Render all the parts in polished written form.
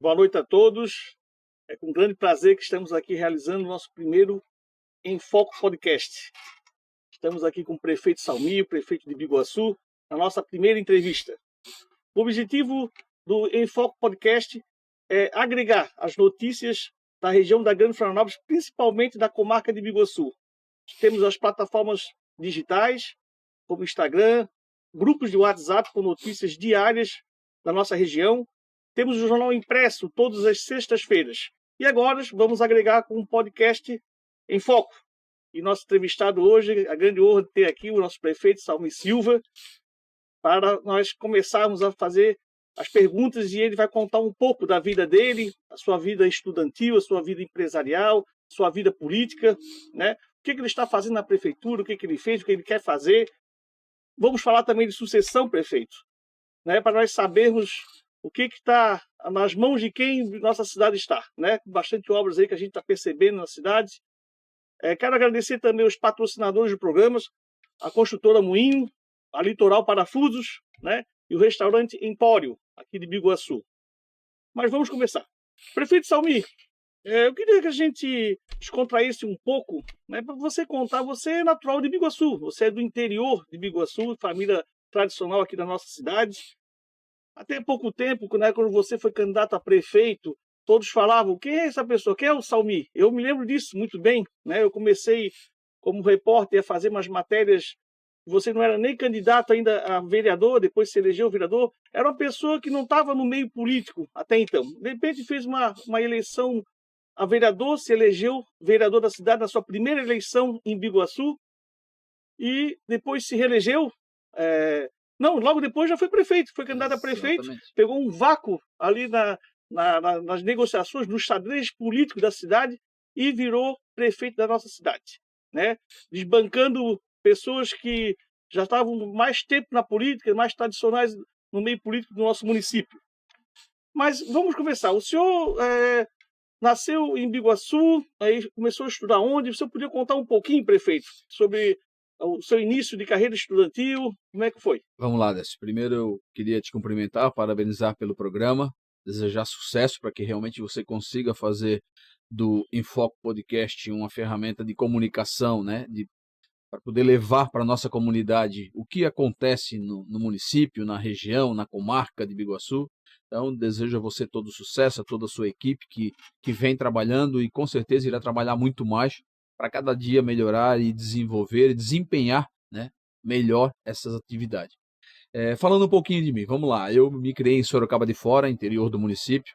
Boa noite a todos. É com grande prazer que estamos aqui realizando o nosso primeiro Em Foco Podcast. Estamos aqui com o prefeito Salmi, o prefeito de Biguaçu, na nossa primeira entrevista. O objetivo do Em Foco Podcast é agregar as notícias da região da Grande Florianópolis, principalmente da comarca de Biguaçu. Temos as plataformas digitais, como Instagram, grupos de WhatsApp com notícias diárias da nossa região. Temos o jornal impresso todas as sextas-feiras. E agora vamos agregar com um podcast em foco. E nosso entrevistado hoje, a grande honra de ter aqui o nosso prefeito Salmi Silva, para nós começarmos a fazer as perguntas e ele vai contar um pouco da vida dele, a sua vida estudantil, a sua vida empresarial, a sua vida política, né? O que ele está fazendo na prefeitura, o que ele fez, o que ele quer fazer. Vamos falar também de sucessão, prefeito, né? Para nós sabermos o que está nas mãos de quem nossa cidade está, né? Bastante obras aí que a gente está percebendo na cidade. Quero agradecer também os patrocinadores do programa, a construtora Moinho, a Litoral Parafusos, né? E o restaurante Empório, aqui de Biguaçu. Mas vamos começar. Prefeito Salmi, eu queria que a gente descontraísse um pouco, né? Para você contar, você é natural de Biguaçu, você é do interior de Biguaçu, família tradicional aqui da nossa cidade. Até pouco tempo, né, quando você foi candidato a prefeito, todos falavam, quem é essa pessoa? Quem é o Salmi? Eu me lembro disso muito bem, né? Eu comecei como repórter a fazer umas matérias, você não era nem candidato ainda a vereador, depois se elegeu vereador, era uma pessoa que não estava no meio político até então. De repente fez uma eleição a vereador, se elegeu vereador da cidade na sua primeira eleição em Biguaçu, e depois se reelegeu. Não, logo depois já foi prefeito, foi candidato a prefeito, exatamente. Pegou um vácuo ali nas negociações, nos xadrez políticos da cidade e virou prefeito da nossa cidade, né? Desbancando pessoas que já estavam mais tempo na política, mais tradicionais no meio político do nosso município. Mas vamos começar. O senhor nasceu em Biguaçu, aí começou a estudar onde? O senhor podia contar um pouquinho, prefeito, sobre o seu início de carreira estudantil, como é que foi? Vamos lá, Décio. Primeiro eu queria te cumprimentar, parabenizar pelo programa, desejar sucesso para que realmente você consiga fazer do Enfoque Podcast uma ferramenta de comunicação, né? Para poder levar para a nossa comunidade o que acontece no município, na região, na comarca de Biguaçu. Então, desejo a você todo sucesso, a toda a sua equipe que vem trabalhando e com certeza irá trabalhar muito mais para cada dia melhorar e desenvolver e desempenhar, né, melhor essas atividades. Falando um pouquinho de mim, vamos lá. Eu me criei em Sorocaba de Fora, interior do município,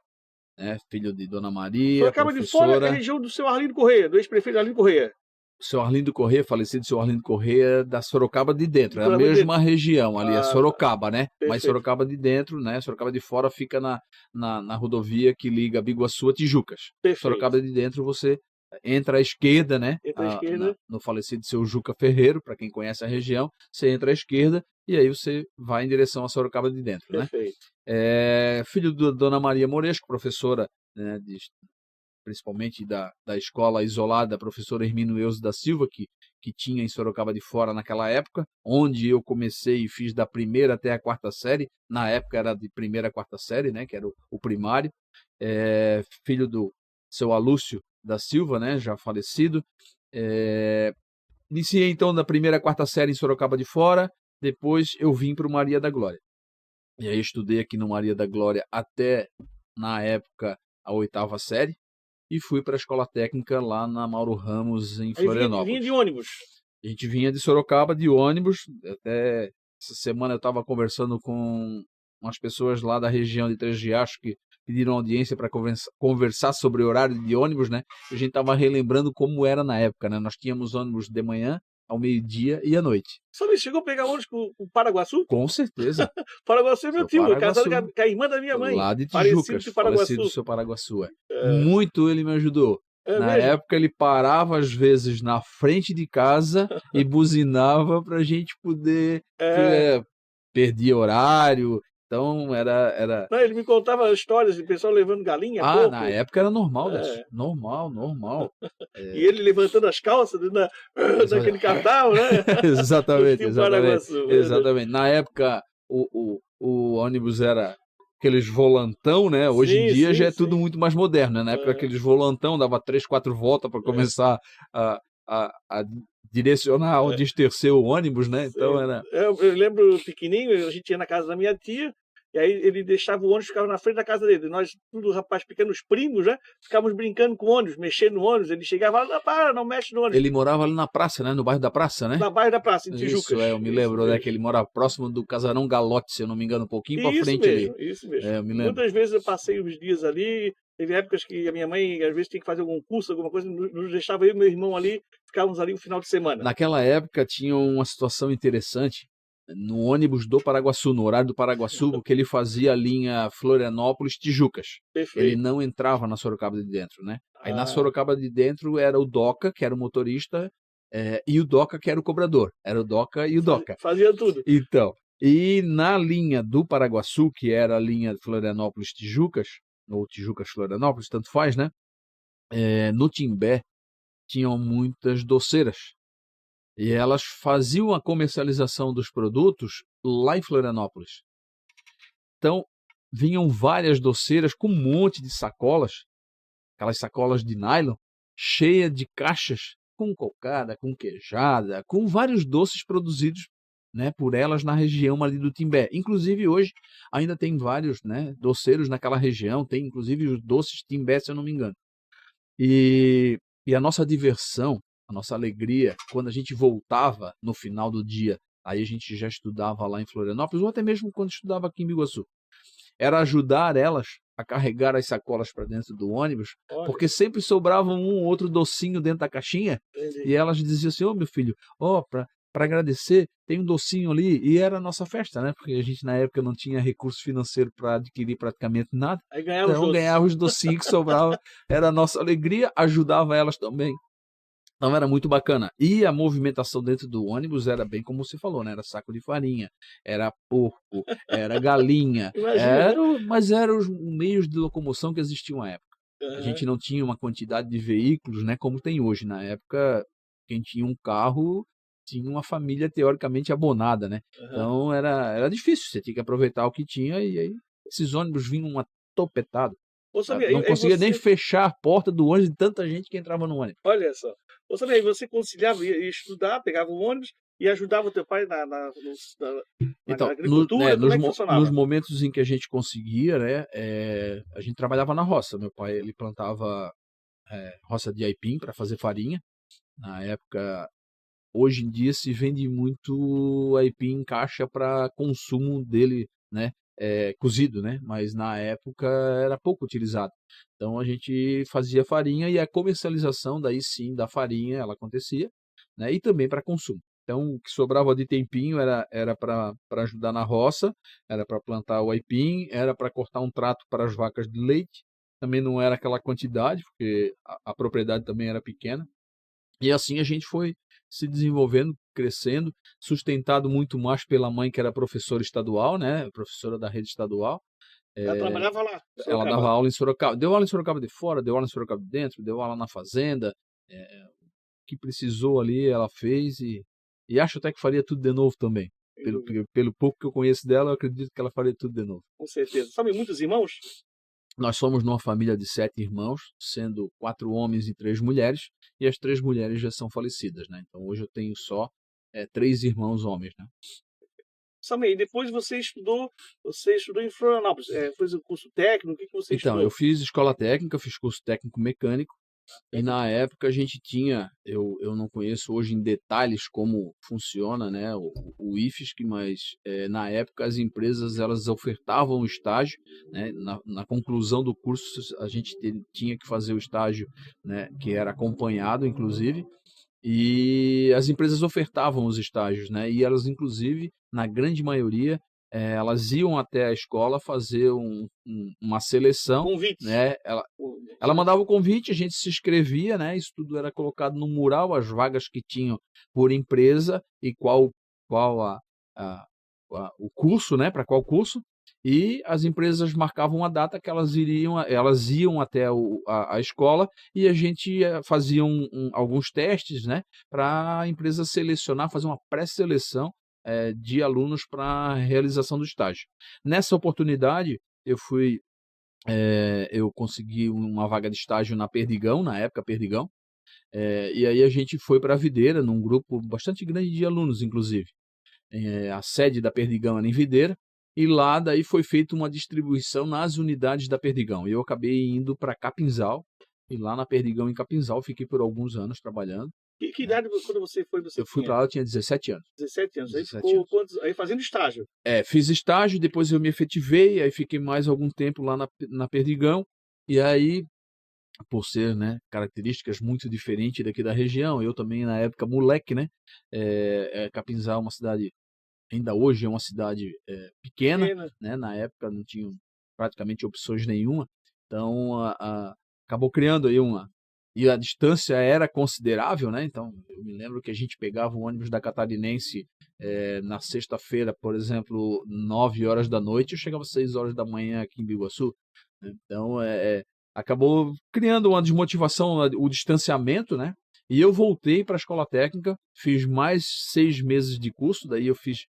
né, filho de Dona Maria, Sorocaba professora. de Fora é a região do seu Arlindo Correia, do ex-prefeito Arlindo Correia. Seu Arlindo Correia, falecido seu Arlindo Correia, da Sorocaba de dentro, é a mesma região ali, é Sorocaba, né? Perfeito. Mas Sorocaba de dentro, né? Sorocaba de Fora fica na rodovia que liga Biguaçu a Tijucas. Perfeito. Sorocaba de dentro você entra à esquerda, né? No falecido seu Juca Ferreiro, para quem conhece a região, você entra à esquerda e aí você vai em direção a Sorocaba de dentro, né? Perfeito. Filho da Dona Maria Moresco, professora, né, principalmente da escola isolada, a professora Hermínio Euso da Silva, que tinha em Sorocaba de Fora naquela época, onde eu comecei e fiz da primeira até a quarta série, na época era de primeira a quarta série, né, que era o primário, filho do seu Alúcio da Silva, né, já falecido. Iniciei então da primeira a quarta série em Sorocaba de Fora, depois eu vim para o Maria da Glória. E aí estudei aqui no Maria da Glória até, na época, a oitava série, e fui para a escola técnica lá na Mauro Ramos, em Florianópolis. Vinha de ônibus? A gente vinha de Sorocaba de ônibus. Até essa semana eu estava conversando com umas pessoas lá da região de Três Riachos que pediram audiência para conversar sobre o horário de ônibus, né? A gente estava relembrando como era na época, né? Nós tínhamos ônibus de manhã, ao meio-dia e à noite. Você chegou a pegar ônibus com o Paraguaçu? Com certeza. Paraguaçu é meu tio, casado com a irmã da minha mãe. Lá de Tijucas, falecido do seu Paraguaçu. Muito ele me ajudou. Na época ele parava às vezes na frente de casa e buzinava para a gente poder... Perdia horário, então era... Não, ele me contava histórias de pessoal levando galinha, porco. Na época era normal, normal. E ele levantando as calças daquele cardal, né? Exatamente. Na época o ônibus era aqueles volantão, né? Hoje em dia já é sim. tudo muito mais moderno, né? Na época aqueles volantão dava 3, 4 voltas para começar a direcionar onde descer o ônibus, né? Então era... Eu lembro pequenininho, a gente ia na casa da minha tia, e aí ele deixava o ônibus, ficava na frente da casa dele. Nós, tudo rapaz pequenos primos, né? Ficávamos brincando com o ônibus, mexendo no ônibus. Ele chegava lá, para, não mexe no ônibus. Ele morava ali na praça, né? No bairro da Praça, né? Na bairro da praça, em Tijucas. Isso, eu me lembro, né? Que ele morava próximo do Casarão Galote, se eu não me engano, um pouquinho para frente ali. Isso mesmo. Eu me lembro. Muitas vezes eu passei os dias ali. Teve épocas que a minha mãe, às vezes, tinha que fazer algum curso, alguma coisa, nos deixava eu e meu irmão ali, ficávamos ali um final de semana. Naquela época tinha uma situação interessante no ônibus do Paraguaçu, no horário do Paraguaçu, porque ele fazia a linha Florianópolis-Tijucas. Ele não entrava na Sorocaba de dentro, né? Aí na Sorocaba de dentro era o Doca, que era o motorista, e o Doca, que era o cobrador. Era o Doca e o Doca. Fazia tudo. Então, e na linha do Paraguaçu, que era a linha Florianópolis-Tijucas, ou Tijucas-Florianópolis, tanto faz, né? No Timbé tinham muitas doceiras. E elas faziam a comercialização dos produtos lá em Florianópolis. Então, vinham várias doceiras com um monte de sacolas, aquelas sacolas de nylon, cheia de caixas com cocada, com queijada, com vários doces produzidos, né, por elas na região ali do Timbé. Inclusive, hoje, ainda tem vários, né, doceiros naquela região, tem inclusive os doces Timbé, se eu não me engano. E a nossa diversão, a nossa alegria, quando a gente voltava no final do dia, aí a gente já estudava lá em Florianópolis, ou até mesmo quando estudava aqui em Biguaçu, era ajudar elas a carregar as sacolas para dentro do ônibus, porque sempre sobrava um ou outro docinho dentro da caixinha, e elas diziam assim, meu filho, para agradecer, tem um docinho ali, e era a nossa festa, né? Porque a gente na época não tinha recurso financeiro para adquirir praticamente nada, então ganhava os docinhos que sobravam, era a nossa alegria, ajudava elas também. Então era muito bacana. E a movimentação dentro do ônibus era bem como você falou, né? Era saco de farinha, era porco, era galinha, mas eram os meios de locomoção que existiam à época. A gente não tinha uma quantidade de veículos, né, como tem hoje. Na época, quem tinha um carro tinha uma família teoricamente abonada, né? Então era difícil, você tinha que aproveitar o que tinha, e aí esses ônibus vinham atopetados. Não conseguia nem fechar a porta do ônibus de tanta gente que entrava no ônibus. Olha só. Aí você conciliava, ia estudar, pegava o ônibus e ajudava o teu pai na agricultura? Como é que funcionava? Nos momentos em que a gente conseguia, né, a gente trabalhava na roça. Meu pai, ele plantava roça de aipim para fazer farinha. Na época, hoje em dia se vende muito aipim em caixa para consumo dele, né, cozido, né? Mas na época era pouco utilizado. Então a gente fazia farinha, e a comercialização daí sim da farinha ela acontecia, né? E também para consumo. Então o que sobrava de tempinho era para ajudar na roça, era para plantar o aipim, era para cortar um trato para as vacas de leite. Também não era aquela quantidade, porque a propriedade também era pequena. E assim a gente foi se desenvolvendo, crescendo, sustentado muito mais pela mãe, que era professora estadual, né? Professora da rede estadual. Ela trabalhava lá? Ela dava aula em Sorocaba. Deu aula em Sorocaba de fora, deu aula em Sorocaba de dentro, deu aula na fazenda. O que precisou ali, ela fez, e acho até que faria tudo de novo também. Pelo pouco que eu conheço dela, eu acredito que ela faria tudo de novo. Com certeza. Sabe, muitos irmãos? Nós somos numa família de 7 irmãos, sendo 4 homens e 3 mulheres, e as 3 mulheres já são falecidas, né? Então hoje eu tenho só 3 irmãos homens, né? Samir, depois você estudou em Florianópolis, fez o curso técnico, o que você estudou? Então, eu fiz escola técnica, fiz curso técnico mecânico, e na época a gente tinha, eu não conheço hoje em detalhes como funciona, né, o IFSC, mas na época as empresas elas ofertavam o estágio, né, na conclusão do curso a gente tinha que fazer o estágio, né, que era acompanhado inclusive, e as empresas ofertavam os estágios, né, e elas inclusive, na grande maioria, elas iam até a escola fazer uma seleção, Convite. né? Ela mandava o convite, a gente se inscrevia, né? Isso tudo era colocado no mural, as vagas que tinham por empresa e qual o curso, né? Para qual curso, e as empresas marcavam a data que elas iam até a escola, e a gente fazia alguns testes, né? Para a empresa selecionar, fazer uma pré-seleção de alunos para a realização do estágio. Nessa oportunidade, eu consegui uma vaga de estágio na Perdigão, na época Perdigão, e aí a gente foi para a Videira, num grupo bastante grande de alunos, inclusive. A sede da Perdigão era em Videira, e lá daí foi feita uma distribuição nas unidades da Perdigão. E eu acabei indo para Capinzal, e lá na Perdigão, em Capinzal, fiquei por alguns anos trabalhando. Que idade quando você foi, você Eu fui para lá, eu tinha 17 anos. 17 anos. Aí 17 ficou anos. quantos? Aí fazendo estágio. Fiz estágio, depois eu me efetivei, aí fiquei mais algum tempo lá na Perdigão, e aí, por ser, né, características muito diferentes daqui da região, eu também na época moleque, né, Capinzal é uma cidade, ainda hoje é uma cidade pequena, né, na época não tinha praticamente opções nenhuma, então acabou criando aí e a distância era considerável, né, então eu me lembro que a gente pegava o ônibus da Catarinense na sexta-feira, por exemplo, 9 horas da noite, eu chegava às 6 horas da manhã aqui em Biguaçu, né? Então acabou criando uma desmotivação, o distanciamento, né? E eu voltei para a escola técnica, fiz mais 6 meses de curso, daí eu fiz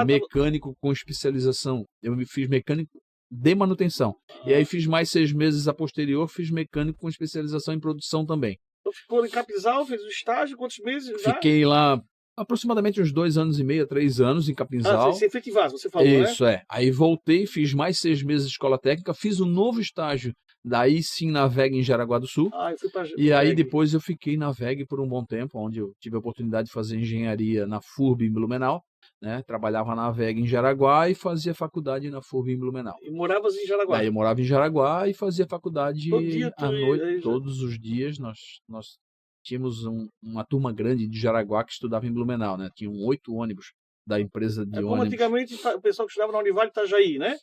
mecânico com especialização, eu fiz mecânico de manutenção, e aí fiz mais 6 meses a posterior, fiz mecânico com especialização em produção também. Então ficou em Capinzal, fez o estágio, quantos meses já? Fiquei lá aproximadamente uns 2 anos e meio, 3 anos em Capinzal. Você efetivasse, você falou, Isso, né? Aí voltei, fiz mais 6 meses de escola técnica, fiz um novo estágio, daí sim na VEG em Jaraguá do Sul. Eu fui pra E aí VEG. depois eu fiquei na VEG por um bom tempo, onde eu tive a oportunidade de fazer engenharia na FURB em Blumenau, né? Trabalhava na VEG em Jaraguá e fazia faculdade na FURB em Blumenau. E moravas em Jaraguá? Daí eu morava em Jaraguá e fazia faculdade Todo dia à noite, todos os dias. Nós tínhamos uma turma grande de Jaraguá que estudava em Blumenau, né? Tinham 8 ônibus da empresa de como ônibus. antigamente o pessoal que estudava na Univale Itajaí, né?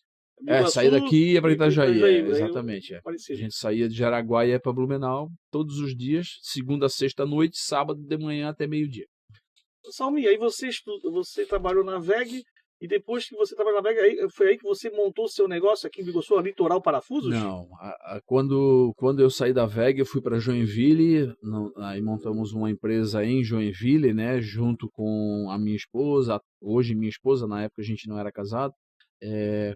Saía daqui e ia para Itajaí, exatamente. A Parecido. gente saía de Jaraguá e ia para Blumenau todos os dias, segunda, sexta à noite, sábado de manhã até meio-dia. Salmi, aí você trabalhou na VEG e depois que você trabalhou na VEG, foi aí que você montou seu negócio aqui em Biguaçu, a Litoral Parafusos? Não, quando eu saí da VEG, eu fui para Joinville, aí montamos uma empresa em Joinville, né, junto com a minha esposa, hoje minha esposa, na época a gente não era casado,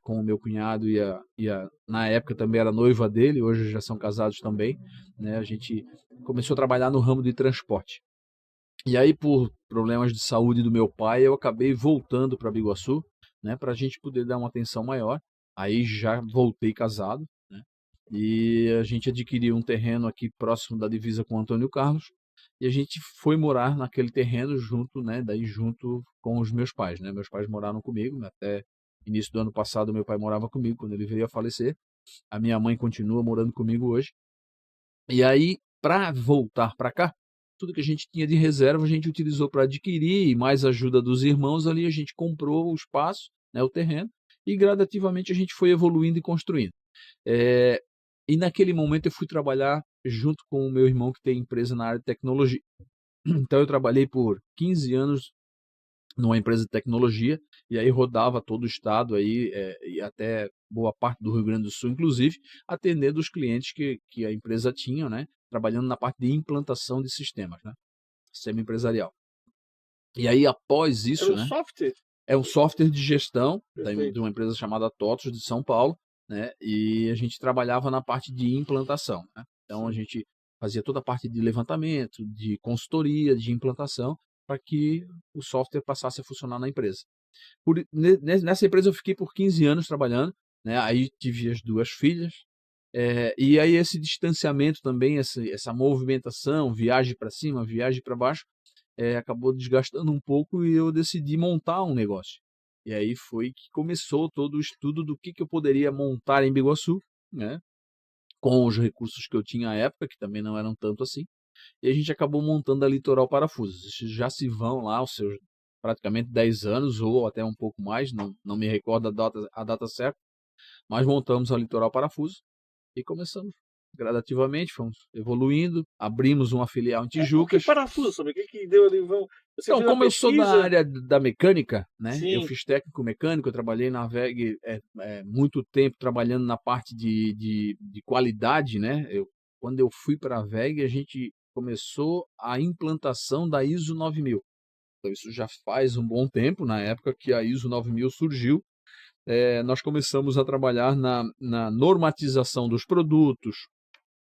com o meu cunhado na época também era noiva dele, hoje já são casados também, né, a gente começou a trabalhar no ramo de transporte. E aí, por problemas de saúde do meu pai, eu acabei voltando para Biguaçu, né, para a gente poder dar uma atenção maior. Aí já voltei casado, né, e a gente adquiriu um terreno aqui próximo da divisa com Antônio Carlos, e a gente foi morar naquele terreno junto, né, daí junto com os meus pais, né. Meus pais moraram comigo, até início do ano passado meu pai morava comigo, quando ele veio a falecer. A minha mãe continua morando comigo hoje. E aí, para voltar para cá, tudo que a gente tinha de reserva a gente utilizou para adquirir, e mais ajuda dos irmãos ali, a gente comprou o espaço, né, o terreno, e gradativamente a gente foi evoluindo e construindo. E naquele momento eu fui trabalhar junto com o meu irmão que tem empresa na área de tecnologia. Então eu trabalhei por 15 anos numa empresa de tecnologia, e aí rodava todo o estado aí, e até boa parte do Rio Grande do Sul, inclusive, atendendo os clientes que a empresa tinha, né, trabalhando na parte de implantação de sistemas, né, sistema empresarial. E aí, após isso, Era um software? É um software de gestão de uma empresa chamada TOTOS de São Paulo, né, e a gente trabalhava na parte de implantação, né? Então a gente fazia toda a parte de levantamento, de consultoria, de implantação, para que o software passasse a funcionar na empresa. Nessa empresa eu fiquei por 15 anos trabalhando, né? Aí tive as 2 filhas, e aí esse distanciamento também, essa movimentação, viagem para cima, viagem para baixo, acabou desgastando um pouco, e eu decidi montar um negócio. E aí foi que começou todo o estudo do que eu poderia montar em Biguaçu, né? Com os recursos que eu tinha à época, que também não eram tanto assim. E a gente acabou montando a Litoral Parafusos. Já se vão lá os seus praticamente 10 anos, ou até um pouco mais, não me recordo a data certa, mas montamos a Litoral Parafusos e começamos gradativamente, fomos evoluindo, abrimos uma filial em Tijucas. Que parafuso, sabe? O que deu ali? Então, como eu sou da área da mecânica, né? Sim. Eu fiz técnico mecânico, eu trabalhei na VEG muito tempo trabalhando na parte de qualidade, né? Quando eu fui para a VEG, a gente começou a implantação da ISO 9000. Então, isso já faz um bom tempo, na época que a ISO 9000 surgiu, nós começamos a trabalhar na normatização dos produtos,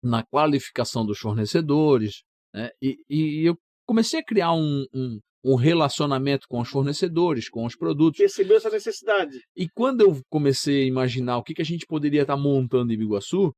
na qualificação dos fornecedores, né? E eu comecei a criar um relacionamento com os fornecedores, com os produtos. Percebeu essa necessidade. E quando eu comecei a imaginar o que a gente poderia estar montando em Biguaçu,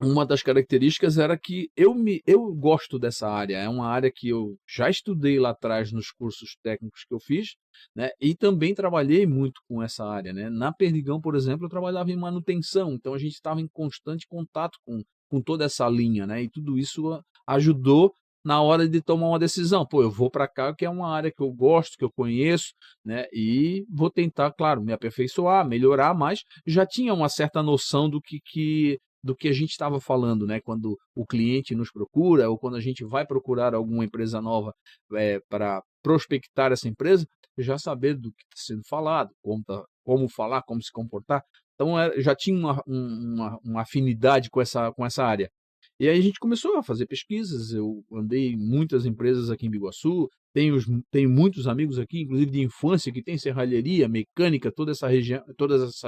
uma das características era que eu gosto dessa área, é uma área que eu já estudei lá atrás nos cursos técnicos que eu fiz, né, e também trabalhei muito com essa área, né. Na Perdigão, por exemplo, eu trabalhava em manutenção, então a gente estava em constante contato com toda essa linha, né, e tudo isso ajudou na hora de tomar uma decisão. Pô, eu vou para cá, que é uma área que eu gosto, que eu conheço, né, e vou tentar, claro, me aperfeiçoar, melhorar, mas já tinha uma certa noção do que a gente estava falando, né? Quando o cliente nos procura ou quando a gente vai procurar alguma empresa nova para prospectar essa empresa, já saber do que está sendo falado, como falar, como se comportar. Então, já tinha uma afinidade com essa área. E aí a gente começou a fazer pesquisas, eu andei em muitas empresas aqui em Biguaçu, tenho muitos amigos aqui, inclusive de infância, que tem serralheria, mecânica, toda essa região, todas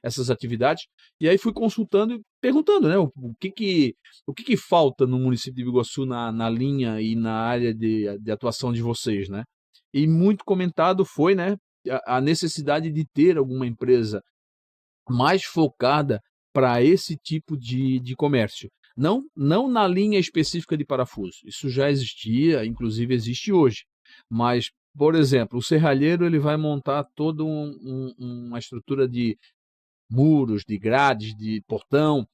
essas atividades, e aí fui consultando e perguntando, né, o que falta no município de Biguaçu na linha e na área de atuação de vocês, né? E muito comentado foi, né, a necessidade de ter alguma empresa mais focada para esse tipo de comércio. Não na linha específica de parafuso, isso já existia, inclusive existe hoje. Mas, por exemplo, o serralheiro ele vai montar toda uma estrutura de muros, de grades, de portão,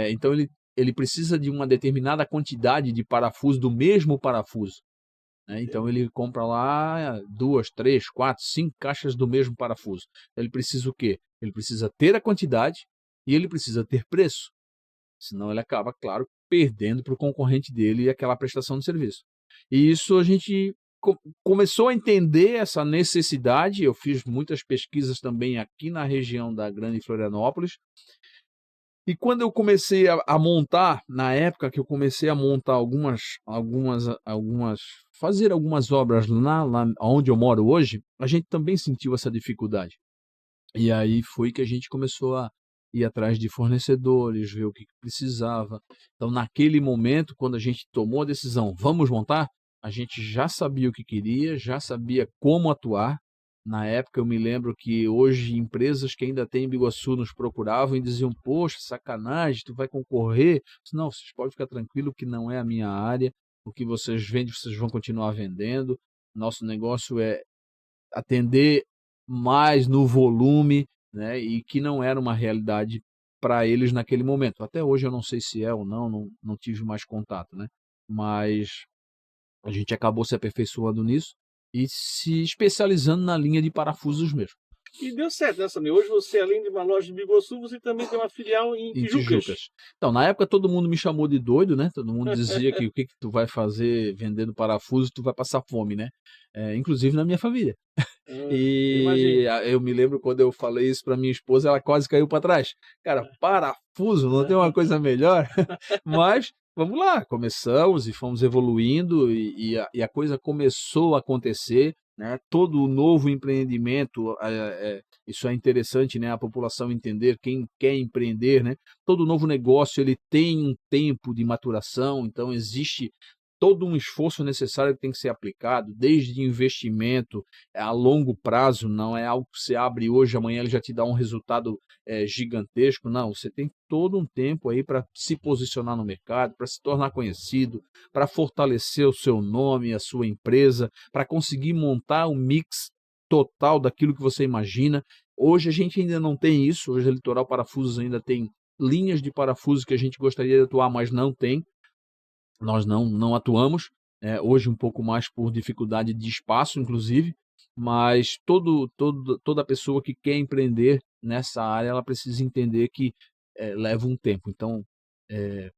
então ele precisa de uma determinada quantidade de parafuso, do mesmo parafuso, né? Então ele compra lá 2, 3, 4, 5 caixas do mesmo parafuso. Ele precisa o quê? Ele precisa ter a quantidade e ele precisa ter preço. Senão ele acaba, claro, perdendo para o concorrente dele aquela prestação de serviço. E isso a gente começou a entender essa necessidade. Eu fiz muitas pesquisas também aqui na região da Grande Florianópolis. E quando eu comecei a montar, na época que eu comecei a montar fazer algumas obras lá onde eu moro hoje, a gente também sentiu essa dificuldade. E aí foi que a gente começou a ir atrás de fornecedores, ver o que precisava. Então, naquele momento, quando a gente tomou a decisão, vamos montar, a gente já sabia o que queria, já sabia como atuar. Na época, eu me lembro que hoje empresas que ainda têm em Biguaçu nos procuravam e diziam, poxa, sacanagem, tu vai concorrer? Eu disse, não, vocês podem ficar tranquilo que não é a minha área, o que vocês vendem, vocês vão continuar vendendo. Nosso negócio é atender mais no volume, né, e que não era uma realidade para eles naquele momento. Até hoje eu não sei se é ou não tive mais contato, né, mas a gente acabou se aperfeiçoando nisso e se especializando na linha de parafusos mesmo. E deu certo, né, Samir? Hoje você, além de uma loja de Biguaçu, você também tem uma filial em Tijucas. Então, na época todo mundo me chamou de doido, né? Todo mundo dizia que o que tu vai fazer vendendo parafuso, tu vai passar fome, né? Inclusive na minha família. E eu me lembro quando eu falei isso para minha esposa, ela quase caiu para trás. Cara, parafuso, não tem uma coisa melhor? Mas vamos lá, começamos e fomos evoluindo e a coisa começou a acontecer, né? Todo novo empreendimento, isso é interessante, né? A população entender, quem quer empreender, né? Todo novo negócio ele tem um tempo de maturação, então existe todo um esforço necessário que tem que ser aplicado, desde investimento a longo prazo, não é algo que você abre hoje, amanhã ele já te dá um resultado gigantesco, não, você tem todo um tempo aí para se posicionar no mercado, para se tornar conhecido, para fortalecer o seu nome, a sua empresa, para conseguir montar um mix total daquilo que você imagina. Hoje a gente ainda não tem isso, hoje a Litoral Parafusos ainda tem linhas de parafusos que a gente gostaria de atuar, mas não tem. Nós não atuamos, hoje um pouco mais por dificuldade de espaço, inclusive, mas toda pessoa que quer empreender nessa área, ela precisa entender que leva um tempo. Então,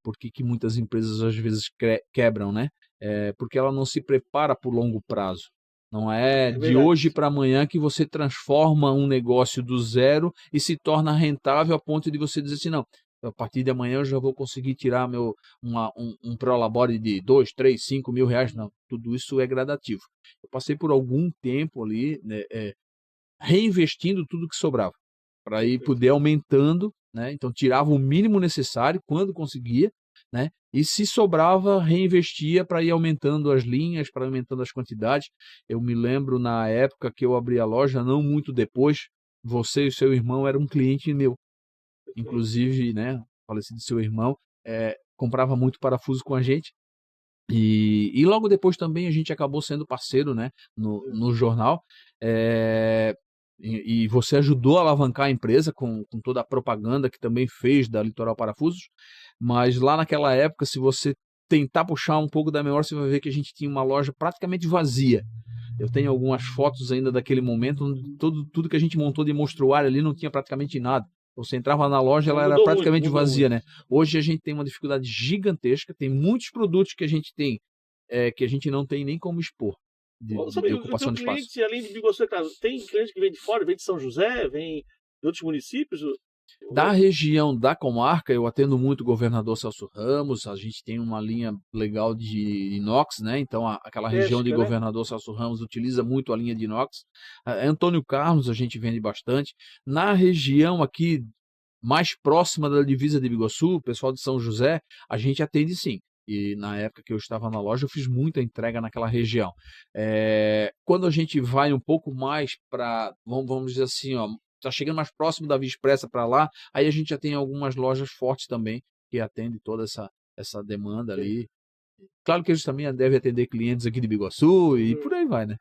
por que muitas empresas às vezes quebram, né? Porque ela não se prepara por longo prazo. Não é de hoje para amanhã que você transforma um negócio do zero e se torna rentável a ponto de você dizer assim, não, a partir de amanhã eu já vou conseguir tirar um Prolabore de 2, 3, 5 mil reais. Não, tudo isso é gradativo. Eu passei por algum tempo ali, né, reinvestindo tudo que sobrava, para ir poder aumentando, né? Então tirava o mínimo necessário quando conseguia, né? E se sobrava, reinvestia para ir aumentando as linhas, para aumentando as quantidades. Eu me lembro na época que eu abri a loja, não muito depois, você e o seu irmão eram um cliente meu. Inclusive, né, falecido seu irmão, comprava muito parafuso com a gente. E logo depois também a gente acabou sendo parceiro, né, no jornal. E você ajudou a alavancar a empresa com toda a propaganda que também fez da Litoral Parafusos. Mas lá naquela época, se você tentar puxar um pouco da memória, você vai ver que a gente tinha uma loja praticamente vazia. Eu tenho algumas fotos ainda daquele momento, onde tudo que a gente montou de mostruário ali não tinha praticamente nada. Você entrava na loja, ela era praticamente vazia, né? Hoje a gente tem uma dificuldade gigantesca, tem muitos produtos que a gente tem, que a gente não tem nem como expor, de ocupação de espaço. Cliente, além de Biguaçu, tem cliente que vem de fora, vem de São José, vem de outros municípios? Da região da comarca, eu atendo muito o governador Celso Ramos, a gente tem uma linha legal de inox, né? Então aquela região de governador Celso Ramos utiliza muito a linha de inox. Antônio Carlos a gente vende bastante. Na região aqui mais próxima da divisa de Biguaçu, o pessoal de São José, a gente atende sim. E na época que eu estava na loja, eu fiz muita entrega naquela região. Quando a gente vai um pouco mais para, vamos dizer assim, ó, tá chegando mais próximo da Via Expressa para lá, aí a gente já tem algumas lojas fortes também que atendem toda essa demanda ali. Claro que eles também devem atender clientes aqui de Biguaçu e por aí vai, né?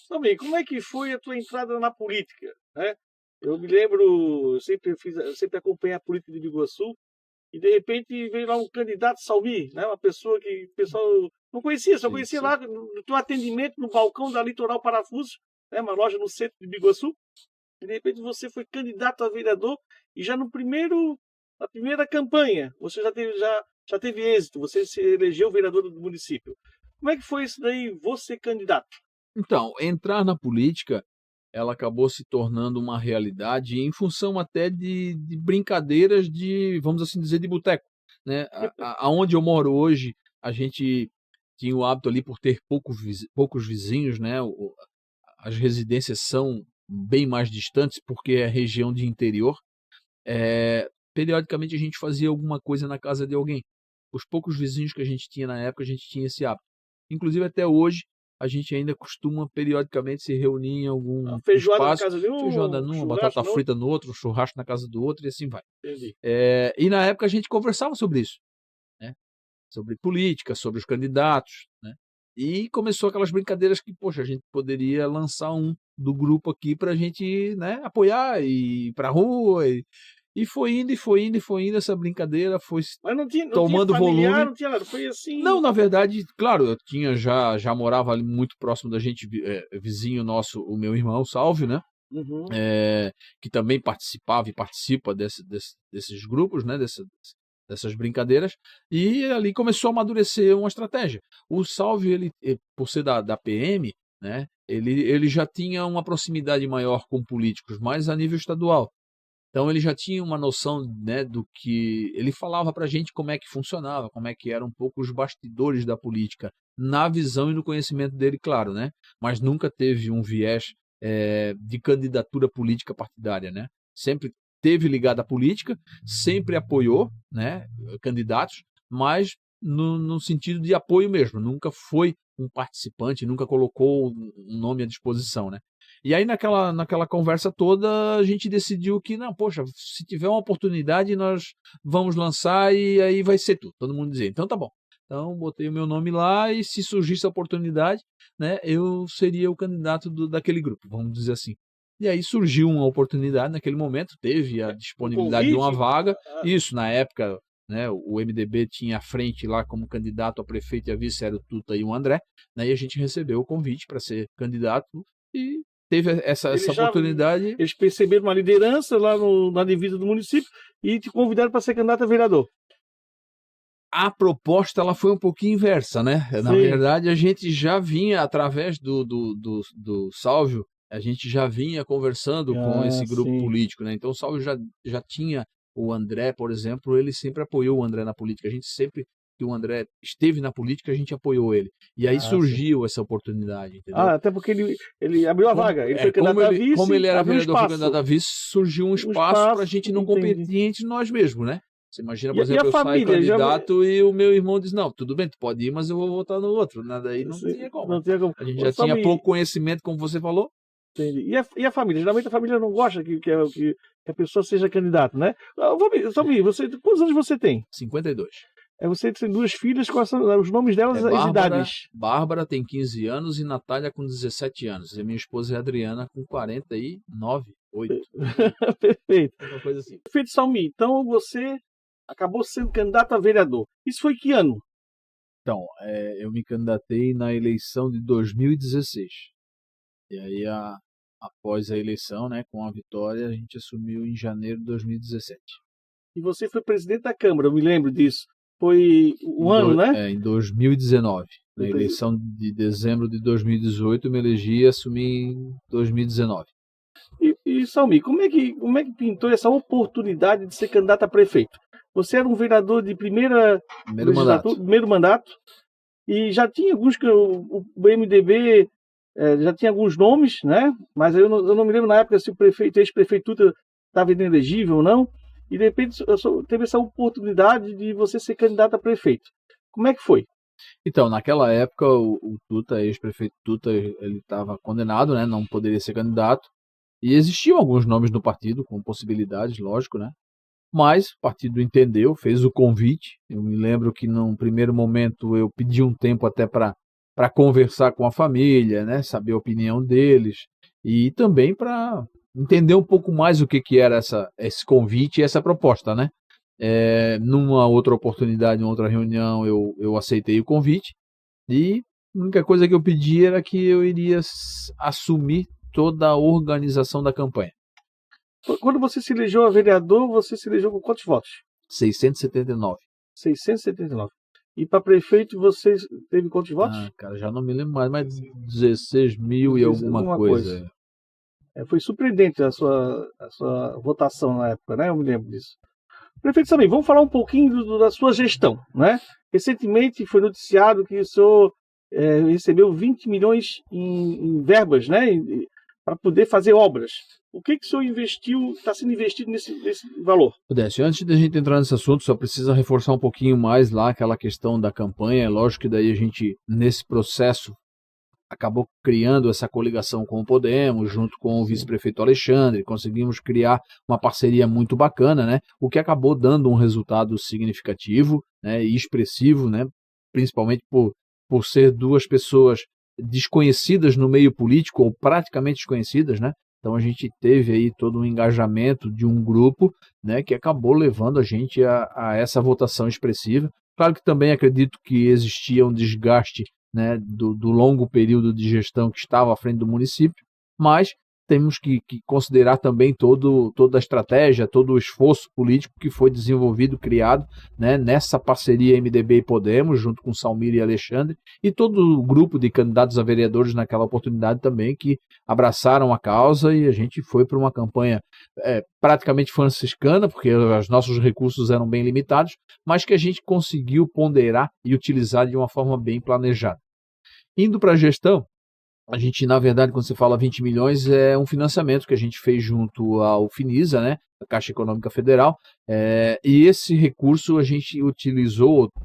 Também, como é que foi a tua entrada na política, né? Eu me lembro, eu sempre acompanhei a política de Biguaçu e de repente veio lá um candidato Salmi, né? Uma pessoa que o pessoal não conhecia, só conhecia lá no teu atendimento no balcão da Litoral Parafusos, né? Uma loja no centro de Biguaçu. E de repente você foi candidato a vereador e já na primeira campanha você já teve êxito, você se elegeu vereador do município. Como é que foi isso daí, você candidato? Então, entrar na política, ela acabou se tornando uma realidade em função até de brincadeiras de, vamos assim dizer, de boteco, né? Aonde eu moro hoje, a gente tinha o hábito ali por ter poucos vizinhos, né? As residências são bem mais distantes porque é região de interior. Periodicamente a gente fazia alguma coisa na casa de alguém. Os poucos vizinhos que a gente tinha na época, a gente tinha esse hábito. Inclusive até hoje, a gente ainda costuma periodicamente se reunir em algum feijoada espaço, na casa de um, feijoada num, batata frita no outro, churrasco na casa do outro e assim vai. Entendi. E na época a gente conversava sobre isso, né? Sobre política, sobre os candidatos, né? E começou aquelas brincadeiras que, poxa, a gente poderia lançar um do grupo aqui para a gente, né, apoiar e ir para a rua. E foi indo, e foi indo, e foi indo, essa brincadeira foi tomando volume. Não tinha nada, foi assim. Não, na verdade, claro, eu tinha já morava ali muito próximo da gente, vizinho nosso, o meu irmão, Salve, né? Uhum. Que também participava e participa desses grupos, né? Dessas brincadeiras, e ali começou a amadurecer uma estratégia. O Salve, ele, por ser da PM, né? Ele já tinha uma proximidade maior com políticos, mas a nível estadual. Então ele já tinha uma noção, né, do que ele falava para a gente, como é que funcionava, como é que eram um pouco os bastidores da política, na visão e no conhecimento dele, claro, né? Mas nunca teve um viés de candidatura política partidária, né? Sempre teve ligado à política, sempre apoiou, né, candidatos, mas no sentido de apoio mesmo, nunca foi um participante, nunca colocou um nome à disposição, né? E aí naquela conversa toda a gente decidiu que, não, poxa, se tiver uma oportunidade nós vamos lançar e aí vai ser tudo. Todo mundo dizia, então tá bom. Então botei o meu nome lá e se surgisse a oportunidade, né, eu seria o candidato daquele grupo, vamos dizer assim. E aí surgiu uma oportunidade naquele momento, teve a disponibilidade de uma vaga, isso na época, né, o MDB tinha à frente lá como candidato a prefeito e a vice era o Tuta e o André, né, e a gente recebeu o convite para ser candidato e teve essa oportunidade. Eles perceberam uma liderança lá na divisa do município e te convidaram para ser candidato a vereador. A proposta ela foi um pouquinho inversa, né? Sim. Na verdade, a gente já vinha, através do Salvio, a gente já vinha conversando com esse grupo político, né? Então o Salvio já tinha o André, por exemplo, ele sempre apoiou o André na política. A gente sempre que o André esteve na política, a gente apoiou ele. E aí surgiu essa oportunidade, entendeu? Até porque ele abriu a vaga, ele foi candidato a vice, como ele era vereador, foi espaço. candidato a vice, surgiu um espaço para a gente não competir entre nós mesmos, né? Você imagina, por exemplo, eu saio candidato e o meu irmão diz, não, tudo bem, tu pode ir, mas eu vou votar no outro. Nada aí não tinha como. Não tinha como. A gente já tinha pouco conhecimento, como você falou. Entendi. E a família? Geralmente a família não gosta que a pessoa seja candidato, né? Samir, quantos anos você tem? 52. Você tem 2 filhas, quais são os nomes delas e as idades? Bárbara tem 15 anos e Natália com 17 anos. E minha esposa é Adriana com 49, 8. Perfeito. Uma coisa assim. Perfeito, Samir. Então você acabou sendo candidato a vereador. Isso foi que ano? Então, eu me candidatei na eleição de 2016. E aí, após a eleição, né, com a vitória, a gente assumiu em janeiro de 2017. E você foi presidente da Câmara, eu me lembro disso. Foi um ano, né? Em 2019. Na eleição de dezembro de 2018, eu me elegi e assumi em 2019. E Samir, como é que pintou essa oportunidade de ser candidato a prefeito? Você era um vereador de primeiro mandato, e já tinha alguns que o MDB já tinha alguns nomes, né? Mas eu não me lembro na época se o ex-prefeito estava inelegível ou não. E de repente teve essa oportunidade de você ser candidato a prefeito. Como é que foi? Então, naquela época, o Tuta, ex-prefeito Tuta, ele estava condenado, né? Não poderia ser candidato. E existiam alguns nomes no partido, com possibilidades, lógico, né? Mas o partido entendeu, fez o convite. Eu me lembro que num primeiro momento eu pedi um tempo até para conversar com a família, né? Saber a opinião deles. E também para entender um pouco mais o que era esse convite e essa proposta, né? Numa outra oportunidade, em outra reunião, eu aceitei o convite e a única coisa que eu pedi era que eu iria assumir toda a organização da campanha. Quando você se elegeu a vereador, você se elegeu com quantos votos? 679. 679. E para prefeito você teve quantos votos? Cara, já não me lembro mais, mas 16 mil e alguma coisa. Foi surpreendente a sua votação na época, né? Eu me lembro disso. Prefeito Samir, vamos falar um pouquinho da sua gestão, né? Recentemente foi noticiado que o senhor recebeu 20 milhões em verbas, né? Para poder fazer obras. O que o senhor está sendo investido nesse valor? Décio, antes da gente entrar nesse assunto, só precisa reforçar um pouquinho mais lá aquela questão da campanha. É lógico que daí a gente, nesse processo, acabou criando essa coligação com o Podemos, junto com o vice-prefeito Alexandre, conseguimos criar uma parceria muito bacana, né? O que acabou dando um resultado significativo, né, e expressivo, né? Principalmente por ser 2 pessoas desconhecidas no meio político, ou praticamente desconhecidas, né? Então a gente teve aí todo um engajamento de um grupo, né, que acabou levando a gente a essa votação expressiva. Claro que também acredito que existia um desgaste, né, do longo período de gestão que estava à frente do município, mas temos que considerar também toda a estratégia, todo o esforço político que foi desenvolvido, criado, né, nessa parceria MDB e Podemos, junto com Salmir e Alexandre, e todo o grupo de candidatos a vereadores naquela oportunidade também, que abraçaram a causa, e a gente foi para uma campanha praticamente franciscana, porque os nossos recursos eram bem limitados, mas que a gente conseguiu ponderar e utilizar de uma forma bem planejada. Indo para a gestão, a gente, na verdade, quando você fala 20 milhões, é um financiamento que a gente fez junto ao Finisa, né, a Caixa Econômica Federal, e esse recurso a gente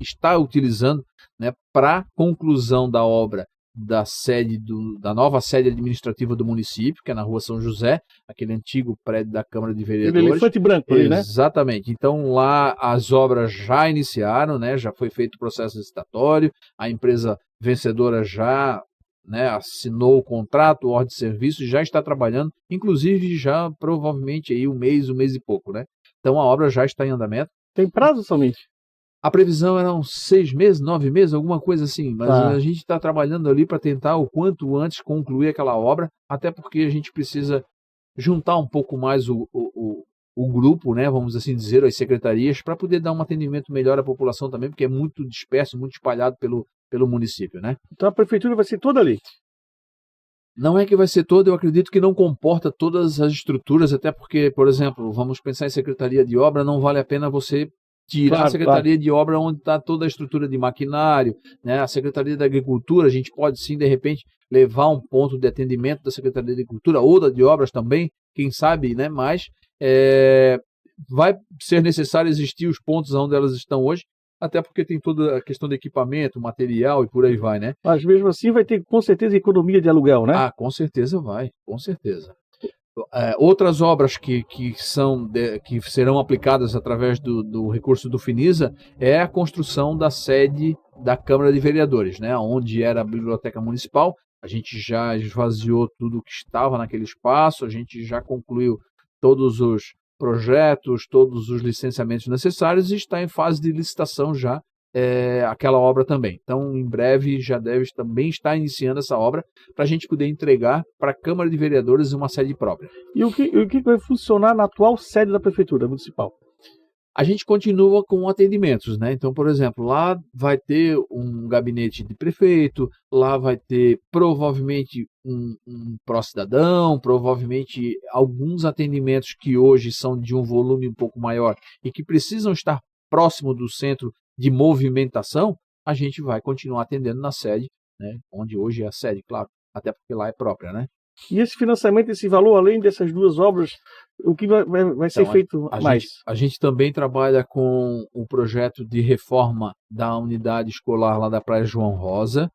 está utilizando, né, para conclusão da obra da nova sede administrativa do município, que é na Rua São José, aquele antigo prédio da Câmara de Vereadores. Aquele elefante branco ali, né? Exatamente. Então lá as obras já iniciaram, né, já foi feito o processo licitatório, a empresa vencedora já, né, assinou o contrato, ordem de serviço, já está trabalhando, inclusive já provavelmente aí um mês e pouco, né? Então a obra já está em andamento. Tem prazo somente? A previsão eram 6 meses, 9 meses, alguma coisa assim, mas a gente está trabalhando ali para tentar o quanto antes concluir aquela obra, até porque a gente precisa juntar um pouco mais o grupo, né, vamos assim dizer, as secretarias, para poder dar um atendimento melhor à população também, porque é muito disperso, muito espalhado pelo município, né? Então a prefeitura vai ser toda ali? Não é que vai ser toda, eu acredito que não comporta todas as estruturas, até porque, por exemplo, vamos pensar em secretaria de obra, não vale a pena você tirar a Secretaria de Obra, onde está toda a estrutura de maquinário, né? A Secretaria da Agricultura, a gente pode sim, de repente, levar um ponto de atendimento da Secretaria da Agricultura ou da de Obras também, quem sabe, né? Mas vai ser necessário existir os pontos onde elas estão hoje, até porque tem toda a questão de equipamento, material e por aí vai, né? Mas mesmo assim vai ter com certeza economia de aluguel, né? Ah, com certeza vai, com certeza. Outras obras que serão aplicadas através do recurso do Finisa é a construção da sede da Câmara de Vereadores, né? Onde era a Biblioteca Municipal. A gente já esvaziou tudo que estava naquele espaço, a gente já concluiu todos os projetos, todos os licenciamentos necessários e está em fase de licitação já aquela obra também. Então, em breve, já deve também estar iniciando essa obra para a gente poder entregar para a Câmara de Vereadores uma sede própria. E o que vai funcionar na atual sede da Prefeitura Municipal? A gente continua com atendimentos, né? Então, por exemplo, lá vai ter um gabinete de prefeito, lá vai ter provavelmente um pró-cidadão, provavelmente alguns atendimentos que hoje são de um volume um pouco maior e que precisam estar próximo do centro de movimentação, a gente vai continuar atendendo na sede, né? Onde hoje é a sede, claro, até porque lá é própria, né? E esse financiamento, esse valor, além dessas duas obras, o que vai ser feito mais? A gente também trabalha com o projeto de reforma da unidade escolar lá da Praia João Rosa.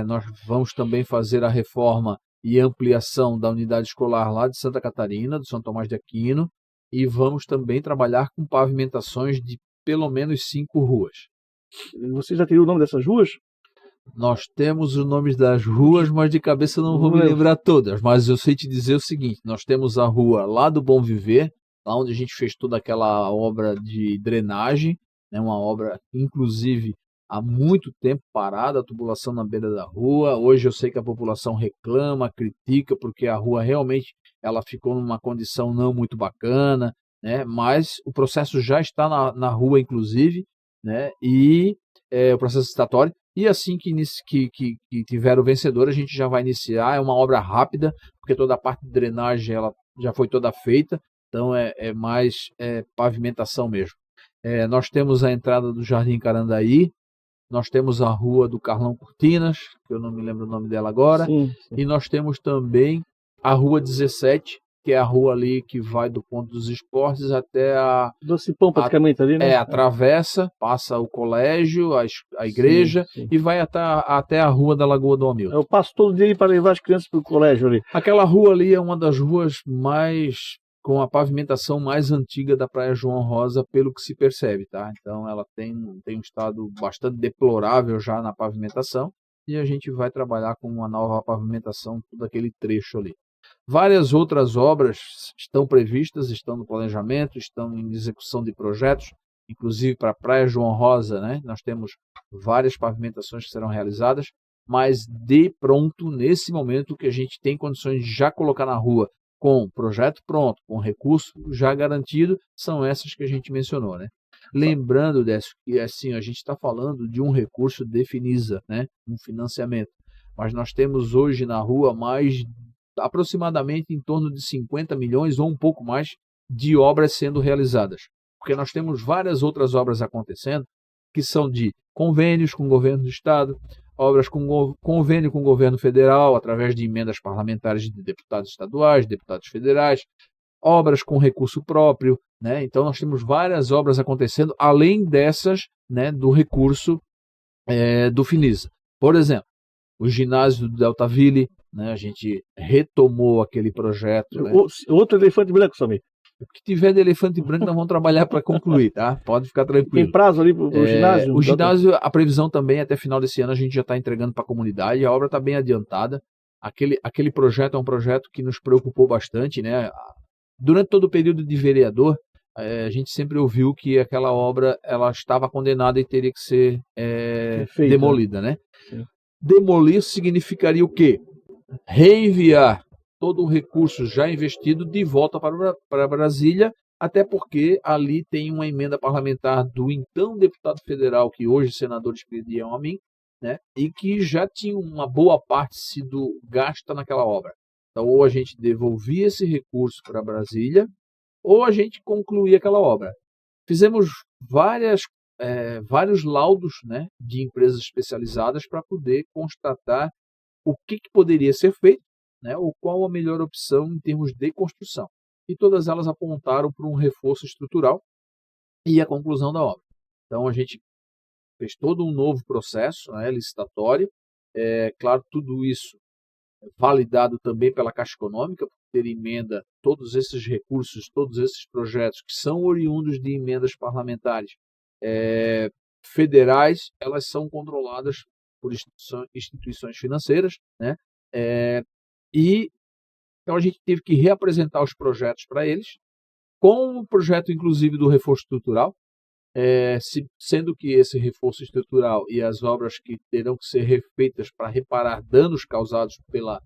Nós vamos também fazer a reforma e ampliação da unidade escolar lá de Santa Catarina, do São Tomás de Aquino, e vamos também trabalhar com pavimentações de pelo menos 5 ruas. Você já teriam o nome dessas ruas? Nós temos os nomes das ruas, mas de cabeça não vou me lembrar todas. Mas eu sei te dizer o seguinte, nós temos a rua lá do Bom Viver, lá onde a gente fez toda aquela obra de drenagem, né, uma obra, inclusive, há muito tempo parada, a tubulação na beira da rua. Hoje eu sei que a população reclama, critica, porque a rua realmente ela ficou numa condição não muito bacana, né, mas o processo já está na rua, inclusive, né, e o processo licitatório. E assim que tiver o vencedor, a gente já vai iniciar. É uma obra rápida, porque toda a parte de drenagem ela já foi toda feita, então é mais pavimentação mesmo. Nós temos a entrada do Jardim Carandaí, nós temos a rua do Carlão Cortinas, que eu não me lembro o nome dela agora, sim. E nós temos também a rua 17, que é a rua ali que vai do Ponto dos Esportes até a... Do Cipão, praticamente, ali, né? Atravessa, passa o colégio, a igreja, sim. E vai até a rua da Lagoa do Hamilton. Eu passo todo dia para levar as crianças para o colégio ali. Aquela rua ali é uma das ruas com a pavimentação mais antiga da Praia João Rosa, pelo que se percebe, tá? Então ela tem um estado bastante deplorável já na pavimentação, e a gente vai trabalhar com uma nova pavimentação, todo aquele trecho ali. Várias outras obras estão previstas, estão no planejamento, estão em execução de projetos, inclusive para a Praia João Rosa, né? Nós temos várias pavimentações que serão realizadas, mas de pronto, nesse momento, que a gente tem condições de já colocar na rua com projeto pronto, com recurso já garantido, são essas que a gente mencionou, né? Lembrando, Décio, que assim, a gente está falando de um recurso de Finisa, né? Um financiamento, mas nós temos hoje na rua aproximadamente em torno de 50 milhões ou um pouco mais de obras sendo realizadas, porque nós temos várias outras obras acontecendo que são de convênios com o governo do estado, obras com convênio com o governo federal através de emendas parlamentares de deputados estaduais, deputados federais, obras com recurso próprio, né? Então nós temos várias obras acontecendo além dessas, né, do recurso do Finisa. Por exemplo, o ginásio do Deltaville, né, a gente retomou aquele projeto. Né? Outro elefante branco, Samir. O que tiver de elefante branco, nós vamos trabalhar para concluir, tá? Pode ficar tranquilo. Tem prazo ali para o ginásio? O ginásio, a previsão também, até final desse ano, a gente já está entregando para a comunidade, a obra está bem adiantada. Aquele projeto é um projeto que nos preocupou bastante, né? Durante todo o período de vereador, a gente sempre ouviu que aquela obra ela estava condenada e teria que ser demolida, né? Sim. Demolir significaria o quê? Reenviar todo o recurso já investido de volta para Brasília, até porque ali tem uma emenda parlamentar do então deputado federal, que hoje senadores pediam a mim, né, e que já tinha uma boa parte sido gasta naquela obra. Então, ou a gente devolvia esse recurso para Brasília, ou a gente concluía aquela obra. Fizemos vários laudos, né, de empresas especializadas para poder constatar o que poderia ser feito, né, ou qual a melhor opção em termos de construção. E todas elas apontaram para um reforço estrutural e a conclusão da obra. Então, a gente fez todo um novo processo, né, licitatório. Claro, tudo isso validado também pela Caixa Econômica, por ter emenda todos esses recursos, todos esses projetos que são oriundos de emendas parlamentares federais, elas são controladas por instituições financeiras, né? E então a gente teve que reapresentar os projetos para eles, com o projeto inclusive do reforço estrutural, sendo que esse reforço estrutural e as obras que terão que ser refeitas para reparar danos causados pela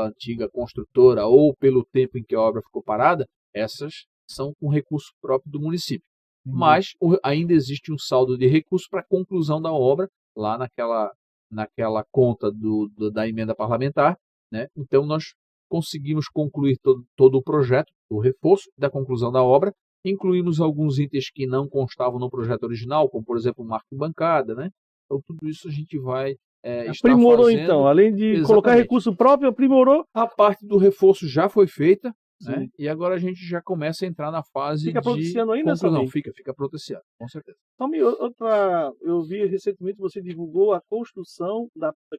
antiga construtora ou pelo tempo em que a obra ficou parada, essas são com recurso próprio do município. Mas ainda existe um saldo de recurso para a conclusão da obra, lá naquela conta da emenda parlamentar, né? Então nós conseguimos concluir todo o projeto, o reforço da conclusão da obra. Incluímos alguns itens que não constavam no projeto original, como, por exemplo, o marco de bancada, né? Então, tudo isso a gente vai aprimorou, fazendo. Então, além de Exatamente. Colocar recurso próprio, aprimorou. A parte do reforço já foi feita, né? E agora a gente já começa a entrar na fase fica pronto esse ano ainda, conclusão. Fica pronto esse ano, com certeza. Eu vi recentemente você divulgou a construção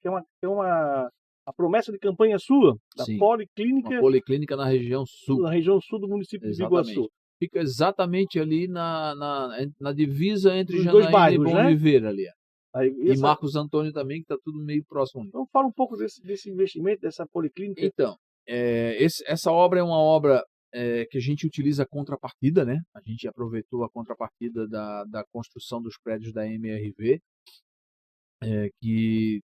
que é a promessa de campanha sua, da policlínica. Uma policlínica na região sul. Na região sul do município de Biguaçu. Fica exatamente ali na divisa entre Janaína e Bom Viver, ali. E Marcos Antônio também, que está tudo meio próximo ali. Então fala um pouco desse investimento, dessa policlínica. Então, essa obra é uma obra que a gente utiliza a contrapartida, né? A gente aproveitou a contrapartida da construção dos prédios da MRV, que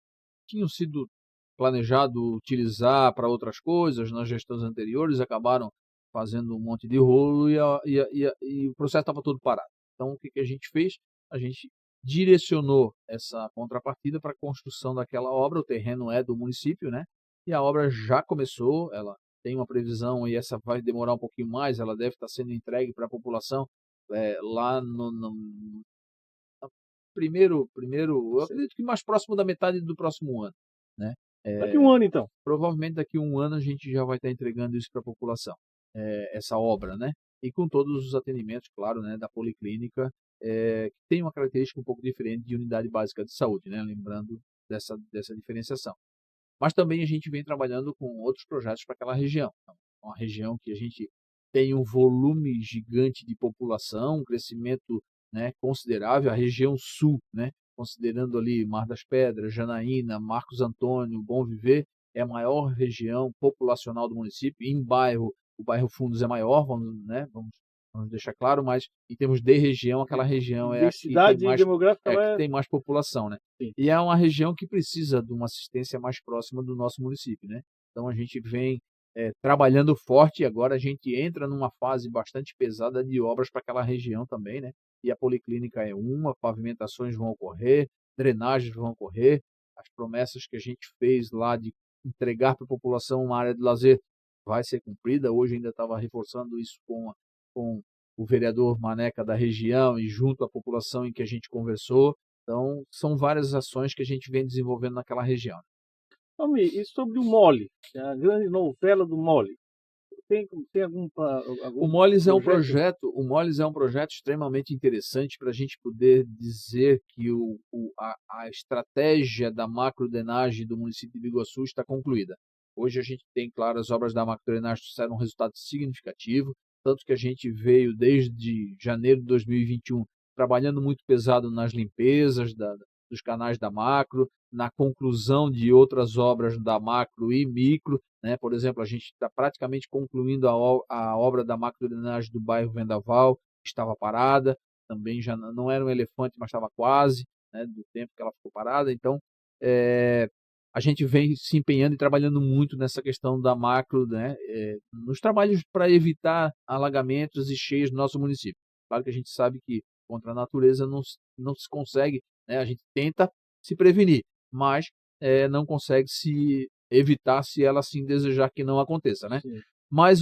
tinham sido planejado utilizar para outras coisas nas gestões anteriores, acabaram fazendo um monte de rolo e o processo estava todo parado. Então, o que a gente fez? A gente direcionou essa contrapartida para a construção daquela obra. O terreno é do município, né? E a obra já começou, ela tem uma previsão, e essa vai demorar um pouquinho mais, ela deve estar sendo entregue para a população lá no primeiro, eu acredito que mais próximo da metade do próximo ano, né? Daqui um ano, então? Provavelmente daqui um ano a gente já vai estar entregando isso para a população, essa obra, né? E com todos os atendimentos, claro, né, da policlínica, que tem uma característica um pouco diferente de unidade básica de saúde, né? Lembrando dessa diferenciação. Mas também a gente vem trabalhando com outros projetos para aquela região. Uma região que a gente tem um volume gigante de população, um crescimento, né, considerável. A região sul, né, considerando ali Mar das Pedras, Janaína, Marcos Antônio, Bom Viver, é a maior região populacional do município. Em bairro, o bairro Fundos é maior, vamos deixar claro, mas em termos de região, aquela região é a que tem mais população, né? Sim. E é uma região que precisa de uma assistência mais próxima do nosso município, né? Então a gente vem trabalhando forte, e agora a gente entra numa fase bastante pesada de obras para aquela região também, né? E a policlínica é pavimentações vão ocorrer, drenagens vão ocorrer, as promessas que a gente fez lá de entregar para a população uma área de lazer vai ser cumprida. Hoje ainda estava reforçando isso com o vereador Maneca da região e junto à população em que a gente conversou. Então, são várias ações que a gente vem desenvolvendo naquela região. E sobre o MOLE, a grande novela do MOLE? Tem algum o Moles é um projeto extremamente interessante para a gente poder dizer que a estratégia da macrodrenagem do município de Biguaçu está concluída. Hoje a gente tem, claro, as obras da macrodrenagem trouxeram um resultado significativo, tanto que a gente veio desde janeiro de 2021 trabalhando muito pesado nas limpezas dos canais da macro, na conclusão de outras obras da macro e micro, né? Por exemplo, a gente está praticamente concluindo a obra da macrodrenagem do bairro Vendaval, que estava parada, também já não era um elefante, mas estava quase, né, do tempo que ela ficou parada. Então, a gente vem se empenhando e trabalhando muito nessa questão da macro, né, nos trabalhos para evitar alagamentos e cheias no nosso município. Claro que a gente sabe que contra a natureza não se consegue, né, a gente tenta se prevenir, mas não consegue se evitar se ela assim desejar que não aconteça, né? mas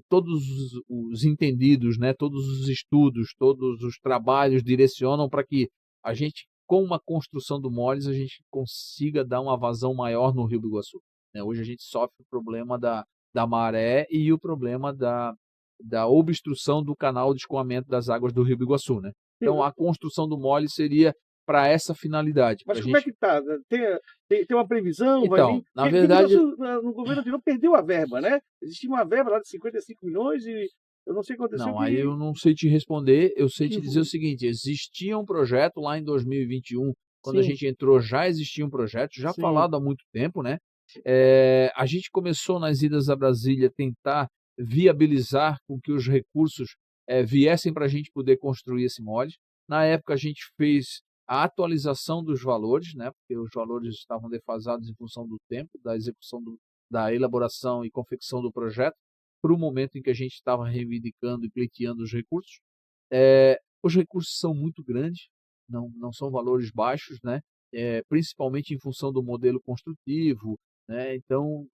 todos os entendidos, né, todos os estudos, todos os trabalhos direcionam para que a gente, com uma construção do Moles, a gente consiga dar uma vazão maior no Rio Biguaçu, né? Hoje a gente sofre o problema da maré e o problema da obstrução do canal de escoamento das águas do Rio Biguaçu, né? Então a construção do Moles seria para essa finalidade. Mas como é que está? Tem uma previsão? Então, vai vir? na verdade, no governo anterior perdeu a verba, né? Existia uma verba lá de 55 milhões e eu não sei o que aconteceu. Não, aí eu não sei te responder, eu sei te dizer o seguinte, existia um projeto lá em 2021, quando a gente entrou já existia um projeto, já falado há muito tempo, né? A gente começou nas idas a Brasília tentar viabilizar com que os recursos viessem para a gente poder construir esse molde. Na época a gente fez a atualização dos valores, né? Porque os valores estavam defasados em função do tempo, da execução, da elaboração e confecção do projeto, para o momento em que a gente estava reivindicando e pleiteando os recursos. Os recursos são muito grandes, não são valores baixos, né? Principalmente em função do modelo construtivo, né? Então,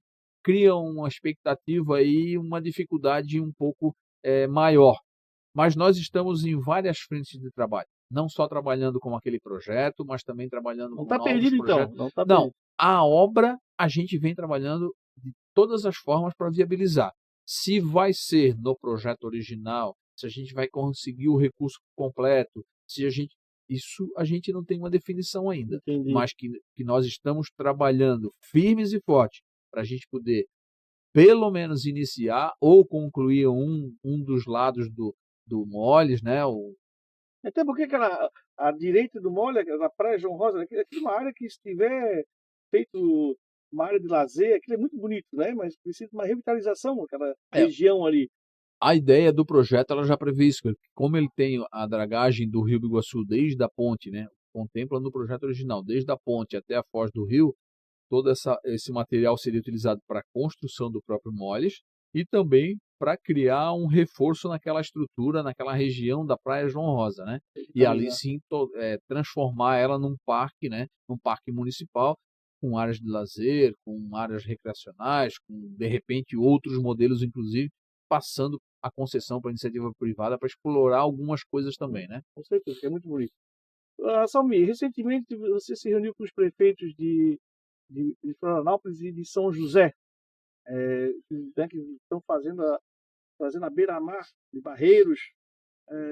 cria uma expectativa e uma dificuldade um pouco maior. Mas nós estamos em várias frentes de trabalho, não só trabalhando com aquele projeto, mas também trabalhando com novos projetos. Então? Não está perdido. A obra a gente vem trabalhando de todas as formas para viabilizar. Se vai ser no projeto original, se a gente vai conseguir o recurso completo, isso a gente não tem uma definição ainda. Entendi. Mas que nós estamos trabalhando firmes e fortes para a gente poder pelo menos iniciar ou concluir um dos lados do Moles, né? Até porque a direita do Mole, na Praia João Rosa, aquilo é uma área que, se tiver feito uma área de lazer, aquilo é muito bonito, né? Mas precisa de uma revitalização, aquela região ali. A ideia do projeto ela já prevê isso, como ele tem a dragagem do Rio Biguaçu desde a ponte, né? Contempla no projeto original, desde a ponte até a foz do rio, todo esse material seria utilizado para a construção do próprio Moles e também para criar um reforço naquela estrutura, naquela região da Praia João Rosa, né? E ali sim transformar ela num parque, né? Num parque municipal, com áreas de lazer, com áreas recreacionais, com de repente outros modelos, inclusive, passando a concessão para a iniciativa privada para explorar algumas coisas também, né? Com certeza, é muito bonito. Salmi, recentemente você se reuniu com os prefeitos de Florianópolis e de São José, que estão fazendo a beira-mar de Barreiros.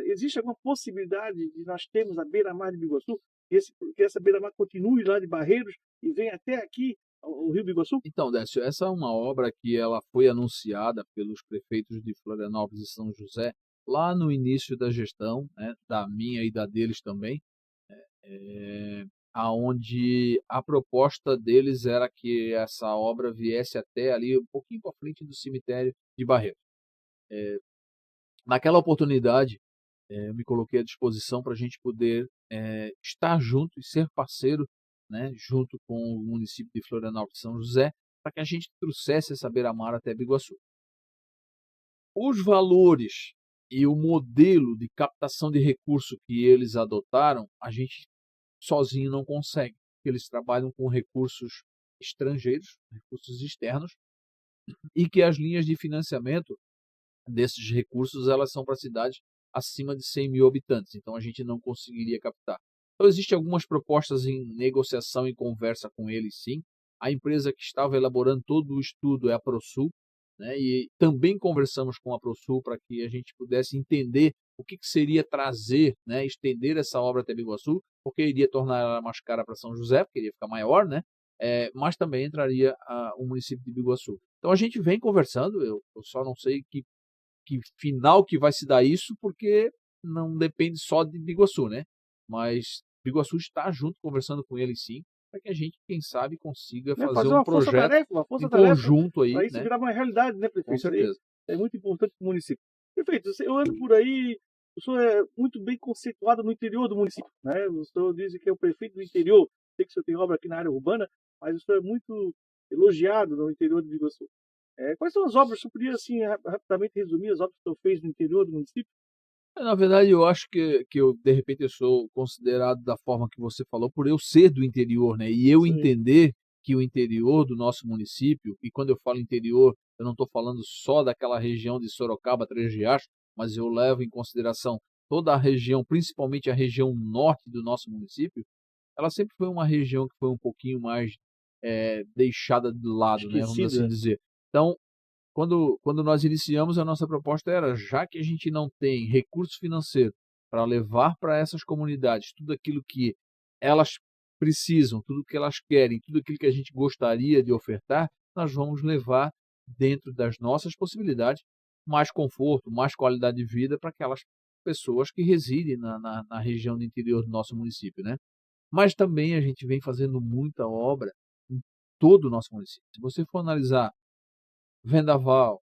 Existe alguma possibilidade de nós termos a beira-mar de Biguaçu, que essa beira-mar continue lá de Barreiros e venha até aqui, o Rio Biguaçu? Então, Décio, essa é uma obra que ela foi anunciada pelos prefeitos de Florianópolis e São José lá no início da gestão, né, da minha e da deles também, aonde a proposta deles era que essa obra viesse até ali um pouquinho para frente do cemitério de Barreiros. Naquela oportunidade, eu me coloquei à disposição para a gente poder estar junto e ser parceiro, né, junto com o município de Florianópolis e São José, para que a gente trouxesse essa beira-mar até Biguaçu. Os valores e o modelo de captação de recurso que eles adotaram, a gente sozinho não consegue, porque eles trabalham com recursos estrangeiros, recursos externos, e que as linhas de financiamento desses recursos elas são para cidades acima de 100 mil habitantes, então a gente não conseguiria captar. Então existem algumas propostas em negociação e conversa com eles, sim. A empresa que estava elaborando todo o estudo é a ProSul, né? E também conversamos com a ProSul para que a gente pudesse entender o que seria trazer, né, estender essa obra até Biguaçu, porque iria tornar ela mais cara para São José, porque iria ficar maior, né? Mas também entraria o município de Biguaçu. Então a gente vem conversando, eu só não sei que final que vai se dar isso, porque não depende só de Biguaçu, né? Mas Biguaçu está junto, conversando com ele sim, para que a gente, quem sabe, consiga fazer um projeto em conjunto aí, para isso né? virar uma realidade, né, prefeito? Com certeza. É muito importante para o município. Prefeito, eu ando por aí, o senhor é muito bem conceituado no interior do município, né? O senhor diz que é o prefeito do interior, sei que o senhor tem obra aqui na área urbana, mas o senhor é muito elogiado no interior de Biguaçu. Quais são as obras? O senhor podia, assim, rapidamente resumir as obras que o senhor fez no interior do município? Na verdade, eu acho que eu, de repente, eu sou considerado da forma que você falou, por eu ser do interior, né? E eu entender que o interior do nosso município, e quando eu falo interior, Eu não estou falando só daquela região de Sorocaba, Três Riachos, mas eu levo em consideração toda a região, principalmente a região norte do nosso município. Ela sempre foi uma região que foi um pouquinho mais deixada de lado, né, vamos assim dizer. Então, quando nós iniciamos, a nossa proposta era, já que a gente não tem recurso financeiro para levar para essas comunidades tudo aquilo que elas precisam, tudo que elas querem, tudo aquilo que a gente gostaria de ofertar, nós vamos levar dentro das nossas possibilidades mais conforto, mais qualidade de vida para aquelas pessoas que residem na região do interior do nosso município, né? Mas também a gente vem fazendo muita obra em todo o nosso município. Se você for analisar vendaval,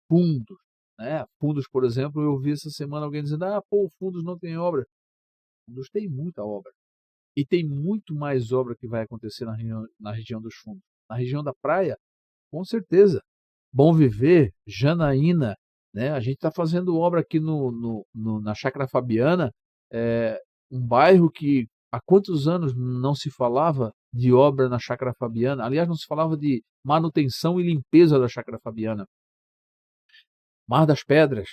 fundos, né? Fundos, por exemplo, eu vi essa semana alguém dizendo, Fundos não tem obra. Fundos tem muita obra. E tem muito mais obra que vai acontecer na região dos fundos. Na região da praia, com certeza. Bom Viver, Janaína, né? A gente está fazendo obra aqui na Chácara Fabiana, um bairro que há quantos anos não se falava de obra na Chácara Fabiana? Aliás, não se falava de manutenção e limpeza da Chácara Fabiana. Mar das Pedras,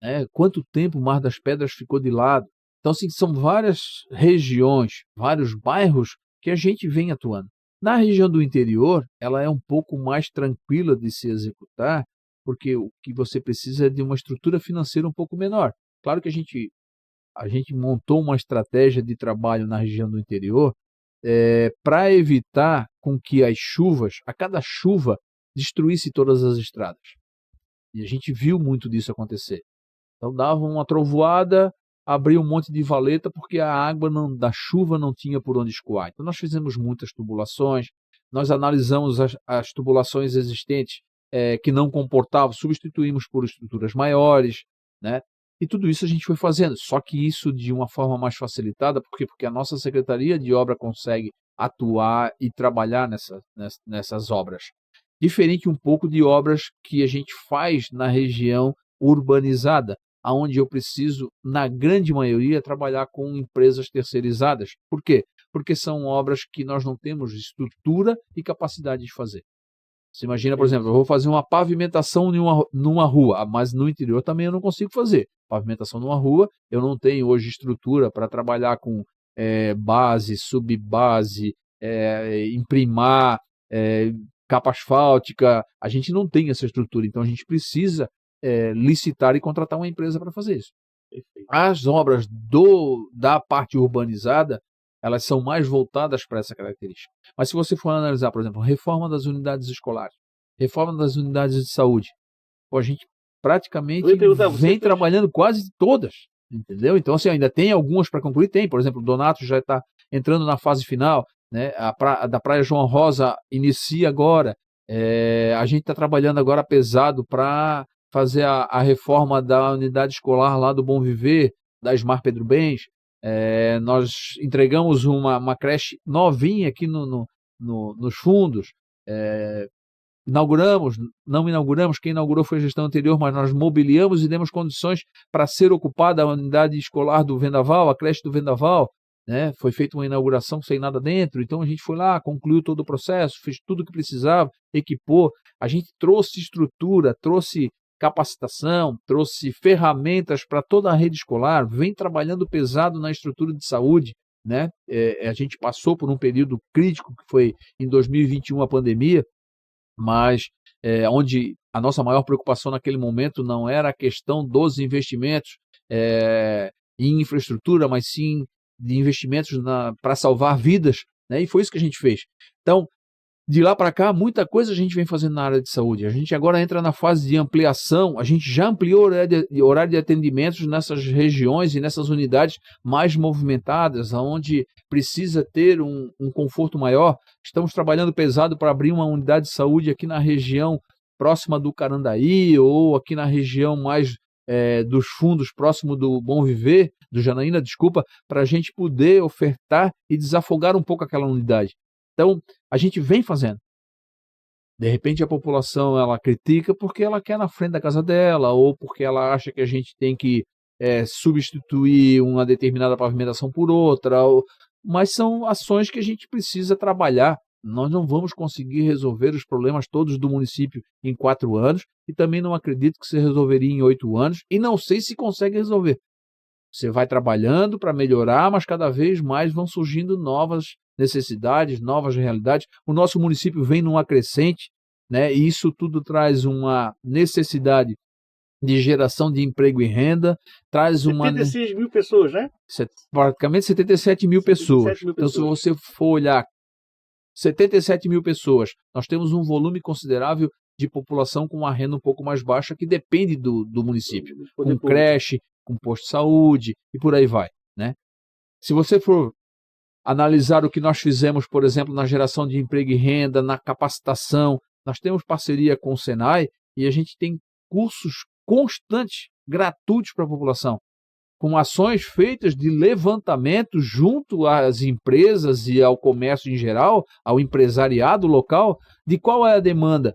né? Quanto tempo o Mar das Pedras ficou de lado? Então, assim, são várias regiões, vários bairros que a gente vem atuando. Na região do interior, ela é um pouco mais tranquila de se executar, porque o que você precisa é de uma estrutura financeira um pouco menor. Claro que a gente montou uma estratégia de trabalho na região do interior para evitar com que as chuvas, a cada chuva, destruísse todas as estradas. E a gente viu muito disso acontecer. Então dava uma trovoada, abria um monte de valeta porque a água da chuva não tinha por onde escoar. Então nós fizemos muitas tubulações, nós analisamos as tubulações existentes que não comportavam, substituímos por estruturas maiores, né? E tudo isso a gente foi fazendo, só que isso de uma forma mais facilitada, porque a nossa Secretaria de Obra consegue atuar e trabalhar nessas obras. Diferente um pouco de obras que a gente faz na região urbanizada, aonde eu preciso, na grande maioria, trabalhar com empresas terceirizadas. Por quê? Porque são obras que nós não temos estrutura e capacidade de fazer. Você imagina, por exemplo, eu vou fazer uma pavimentação numa rua, mas no interior também eu não consigo fazer. Pavimentação numa rua, eu não tenho hoje estrutura para trabalhar com base, subbase, imprimar, capa asfáltica. A gente não tem essa estrutura, então a gente precisa licitar e contratar uma empresa para fazer isso. As obras da parte urbanizada, elas são mais voltadas para essa característica. Mas se você for analisar, por exemplo, reforma das unidades escolares, reforma das unidades de saúde, a gente praticamente vem trabalhando quase todas, entendeu? Então, assim, ainda tem algumas para concluir, tem, por exemplo, o Donato já está entrando na fase final, né? Da Praia João Rosa inicia agora, a gente está trabalhando agora pesado para fazer a reforma da unidade escolar lá do Bom Viver, da Esmar Pedro Bens. Nós entregamos uma creche novinha aqui nos fundos, não inauguramos, quem inaugurou foi a gestão anterior, mas nós mobiliamos e demos condições para ser ocupada a unidade escolar do Vendaval, a creche do Vendaval, né? Foi feita uma inauguração sem nada dentro, então a gente foi lá, concluiu todo o processo, fez tudo o que precisava, equipou, a gente trouxe estrutura, trouxe capacitação, trouxe ferramentas para toda a rede escolar, vem trabalhando pesado na estrutura de saúde, né? A gente passou por um período crítico que foi em 2021 a pandemia, mas onde a nossa maior preocupação naquele momento não era a questão dos investimentos em infraestrutura, mas sim de investimentos para salvar vidas, né? E foi isso que a gente fez. Então, de lá para cá, muita coisa a gente vem fazendo na área de saúde. A gente agora entra na fase de ampliação, a gente já ampliou o horário de atendimentos nessas regiões e nessas unidades mais movimentadas, onde precisa ter um conforto maior. Estamos trabalhando pesado para abrir uma unidade de saúde aqui na região próxima do Carandaí, ou aqui na região mais dos fundos, próximo do Bom Viver, do Janaína, desculpa, para a gente poder ofertar e desafogar um pouco aquela unidade. Então, a gente vem fazendo. De repente, a população ela critica porque ela quer na frente da casa dela, ou porque ela acha que a gente tem que substituir uma determinada pavimentação por outra, mas são ações que a gente precisa trabalhar nós não vamos conseguir resolver os problemas todos do município em 4 anos e também não acredito que se resolveria em 8 anos e não sei se consegue resolver. Você vai trabalhando para melhorar, mas cada vez mais vão surgindo novas necessidades, novas realidades. O nosso município vem numa crescente, né? E isso tudo traz uma necessidade de geração de emprego e renda, traz uma... 76 mil pessoas, né? Praticamente 77 mil pessoas. Então, se você for olhar 77 mil pessoas, nós temos um volume considerável de população com uma renda um pouco mais baixa que depende do município, com creche, com posto de saúde e por aí vai, né? Se você for analisar o que nós fizemos, por exemplo, na geração de emprego e renda, na capacitação, nós temos parceria com o Senai e a gente tem cursos constantes, gratuitos para a população, com ações feitas de levantamento junto às empresas e ao comércio em geral, ao empresariado local, de qual é a demanda,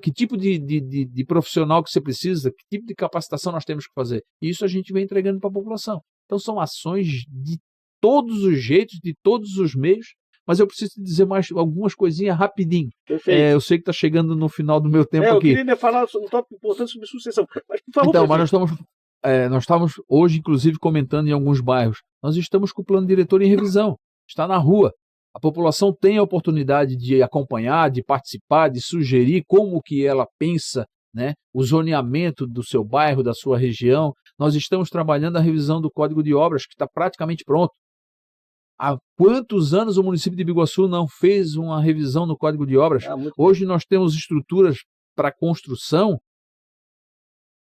que tipo de profissional que você precisa, que tipo de capacitação nós temos que fazer. E isso a gente vem entregando para a população. Então são ações de todos os jeitos, de todos os meios, mas eu preciso te dizer mais algumas coisinhas rapidinho. Eu sei que está chegando no final do meu tempo aqui. Eu queria ainda falar um tópico importante sobre sucessão. Mas, por favor, então, mas nós estamos hoje, inclusive, comentando em alguns bairros. Nós estamos com o plano diretor em revisão. Está na rua. A população tem a oportunidade de acompanhar, de participar, de sugerir como que ela pensa, né, o zoneamento do seu bairro, da sua região. Nós estamos trabalhando a revisão do Código de Obras, que está praticamente pronto. Há quantos anos o município de Biguaçu não fez uma revisão no Código de Obras? Hoje nós temos estruturas para construção,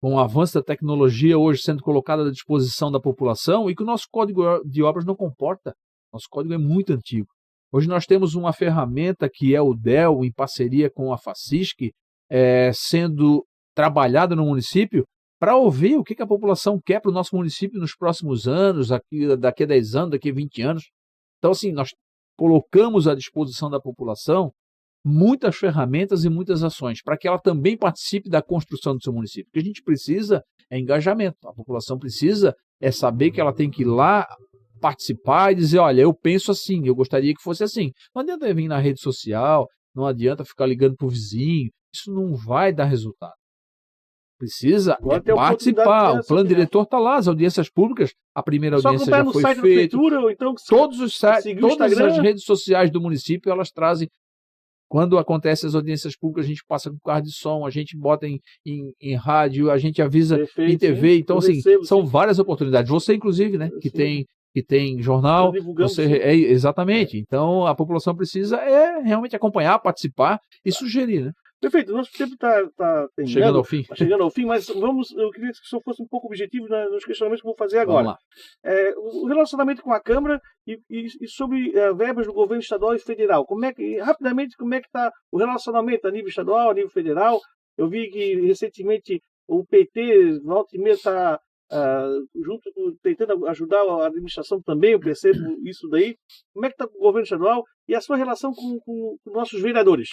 com o avanço da tecnologia hoje sendo colocada à disposição da população e que o nosso Código de Obras não comporta. Nosso código é muito antigo. Hoje nós temos uma ferramenta que é o DEL, em parceria com a FACISC, sendo trabalhada no município para ouvir o que a população quer para o nosso município nos próximos anos, daqui a 10 anos, daqui a 20 anos. Então, assim, nós colocamos à disposição da população muitas ferramentas e muitas ações para que ela também participe da construção do seu município. O que a gente precisa é engajamento. A população precisa saber que ela tem que ir lá participar e dizer, olha, eu penso assim, eu gostaria que fosse assim. Não adianta vir na rede social, não adianta ficar ligando para o vizinho, isso não vai dar resultado. Precisa participar. O plano diretor está lá, as audiências públicas, a primeira audiência já foi feita. Então, todas as redes sociais do município, elas trazem. Quando acontecem as audiências públicas, a gente passa com carro de som, a gente bota em rádio, a gente avisa em TV. Então, assim, são várias oportunidades. Você, inclusive, né, que tem jornal, exatamente. Então, a população precisa realmente acompanhar, participar e sugerir, né? Perfeito, nosso tempo está chegando ao fim. Chegando ao fim, mas eu queria que o senhor fosse um pouco objetivo nos questionamentos que eu vou fazer agora. O relacionamento com a Câmara e sobre verbas do governo estadual e federal. Rapidamente, como é que está o relacionamento a nível estadual, a nível federal? Eu vi que recentemente o PT, volta e meia, está tentando ajudar a administração também, eu percebo isso daí. Como é que está o governo estadual e a sua relação com nossos vereadores?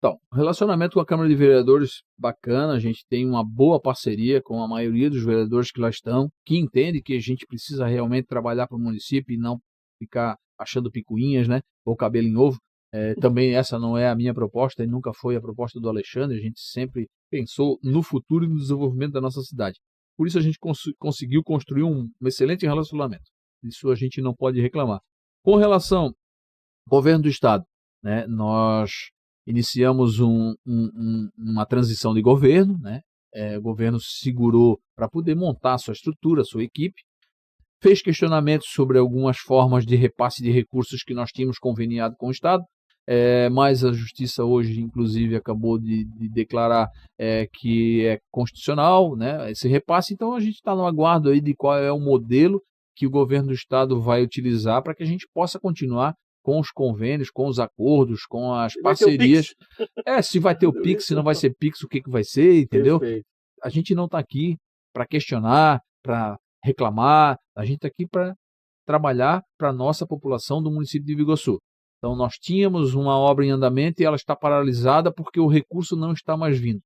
Então, relacionamento com a Câmara de Vereadores, bacana, a gente tem uma boa parceria com a maioria dos vereadores que lá estão, que entende que a gente precisa realmente trabalhar para o município e não ficar achando picuinhas, né, ou cabelo em ovo. Também essa não é a minha proposta e nunca foi a proposta do Alexandre, a gente sempre pensou no futuro e no desenvolvimento da nossa cidade. Por isso a gente conseguiu construir um excelente relacionamento, isso a gente não pode reclamar. Com relação ao governo do Estado, né, nós iniciamos uma transição de governo, né? O governo se segurou para poder montar a sua estrutura, a sua equipe, fez questionamentos sobre algumas formas de repasse de recursos que nós tínhamos conveniado com o Estado, mas a Justiça hoje, inclusive, acabou de declarar que é constitucional, né, esse repasse. Então a gente está no aguardo aí de qual é o modelo que o governo do Estado vai utilizar para que a gente possa continuar com os convênios, com os acordos, com as parcerias. Se vai ter o Pix, se não vai ser Pix, o que vai ser, entendeu? Perfeito. A gente não está aqui para questionar, para reclamar, a gente está aqui para trabalhar para a nossa população do município de Biguaçu. Então nós tínhamos uma obra em andamento e ela está paralisada porque o recurso não está mais vindo.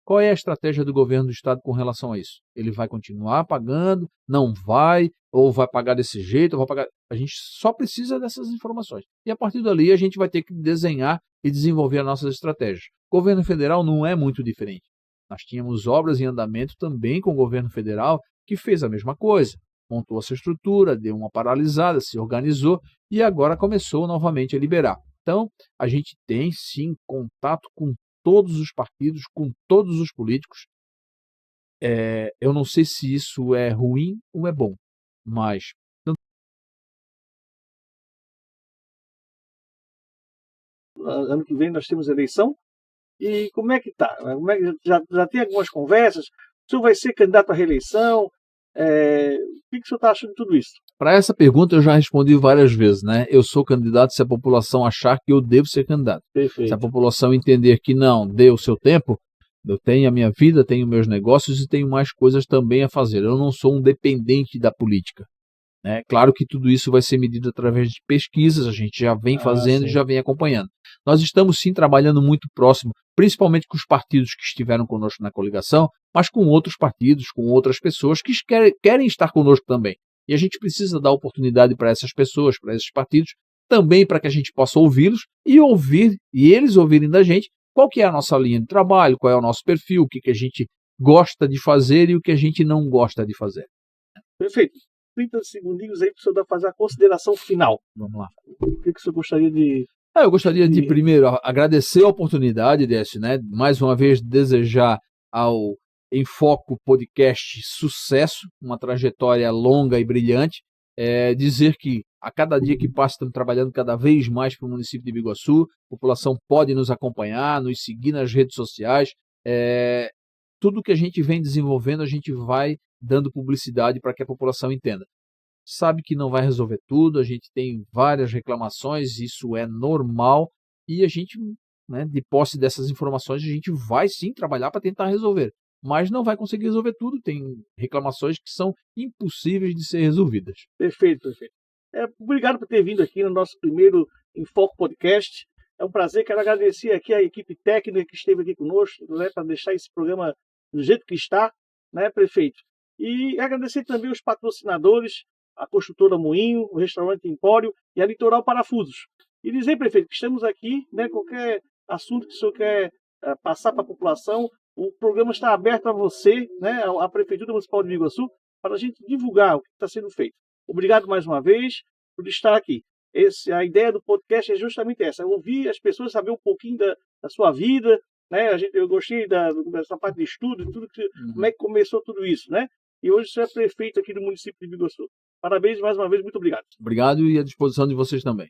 Qual é a estratégia do governo do estado com relação a isso? Ele vai continuar pagando, não vai, ou vai pagar desse jeito, ou vai pagar... A gente só precisa dessas informações. E a partir dali a gente vai ter que desenhar e desenvolver as nossas estratégias. O governo federal não é muito diferente. Nós tínhamos obras em andamento também com o governo federal que fez a mesma coisa. Montou essa estrutura, deu uma paralisada, se organizou e agora começou novamente a liberar. Então, a gente tem sim contato com todos os partidos, com todos os políticos. Eu não sei se isso é ruim ou é bom, mas ano que vem nós temos eleição. E como é que está? Já tem algumas conversas? O senhor vai ser candidato à reeleição? O que o senhor está achando de tudo isso? Para essa pergunta eu já respondi várias vezes, né? Eu sou candidato se a população achar que eu devo ser candidato. Perfeito. Se a população entender que não, dê o seu tempo, eu tenho a minha vida, tenho meus negócios e tenho mais coisas também a fazer. Eu não sou um dependente da política. Né? Claro que tudo isso vai ser medido através de pesquisas, a gente já vem fazendo e já vem acompanhando. Nós estamos sim trabalhando muito próximo, principalmente com os partidos que estiveram conosco na coligação, mas com outros partidos, com outras pessoas que querem estar conosco também. E a gente precisa dar oportunidade para essas pessoas, para esses partidos, também para que a gente possa ouvi-los e eles ouvirem da gente qual que é a nossa linha de trabalho, qual é o nosso perfil, o que a gente gosta de fazer e o que a gente não gosta de fazer. Perfeito. 30 segundinhos aí para o senhor fazer a consideração final. Vamos lá. O que o senhor gostaria de... Eu gostaria de primeiro agradecer a oportunidade, Décio, né? Mais uma vez desejar ao Enfoco Podcast sucesso, uma trajetória longa e brilhante, dizer que a cada dia que passa estamos trabalhando cada vez mais para o município de Biguaçu, a população pode nos acompanhar, nos seguir nas redes sociais, tudo que a gente vem desenvolvendo a gente vai dando publicidade para que a população entenda. Sabe que não vai resolver tudo, a gente tem várias reclamações, isso é normal, e a gente, né, de posse dessas informações, a gente vai sim trabalhar para tentar resolver, mas não vai conseguir resolver tudo, tem reclamações que são impossíveis de ser resolvidas. Perfeito, perfeito. Obrigado por ter vindo aqui no nosso primeiro Enfoque Podcast. É um prazer, quero agradecer aqui a equipe técnica que esteve aqui conosco, né, para deixar esse programa do jeito que está, né, prefeito? E agradecer também os patrocinadores, a construtora Moinho, o restaurante Empório e a Litoral Parafusos. E dizer, prefeito, que estamos aqui, né, qualquer assunto que o senhor quer passar para a população, o programa está aberto a você, né, a Prefeitura Municipal de Biguaçu, para a gente divulgar o que está sendo feito. Obrigado mais uma vez por estar aqui. A ideia do podcast é justamente essa, ouvir as pessoas, saber um pouquinho da sua vida, né? Eu gostei dessa parte de estudo, tudo como é que começou tudo isso, né? E hoje você é prefeito aqui do município de Biguaçu. Parabéns mais uma vez, muito obrigado. Obrigado e à disposição de vocês também.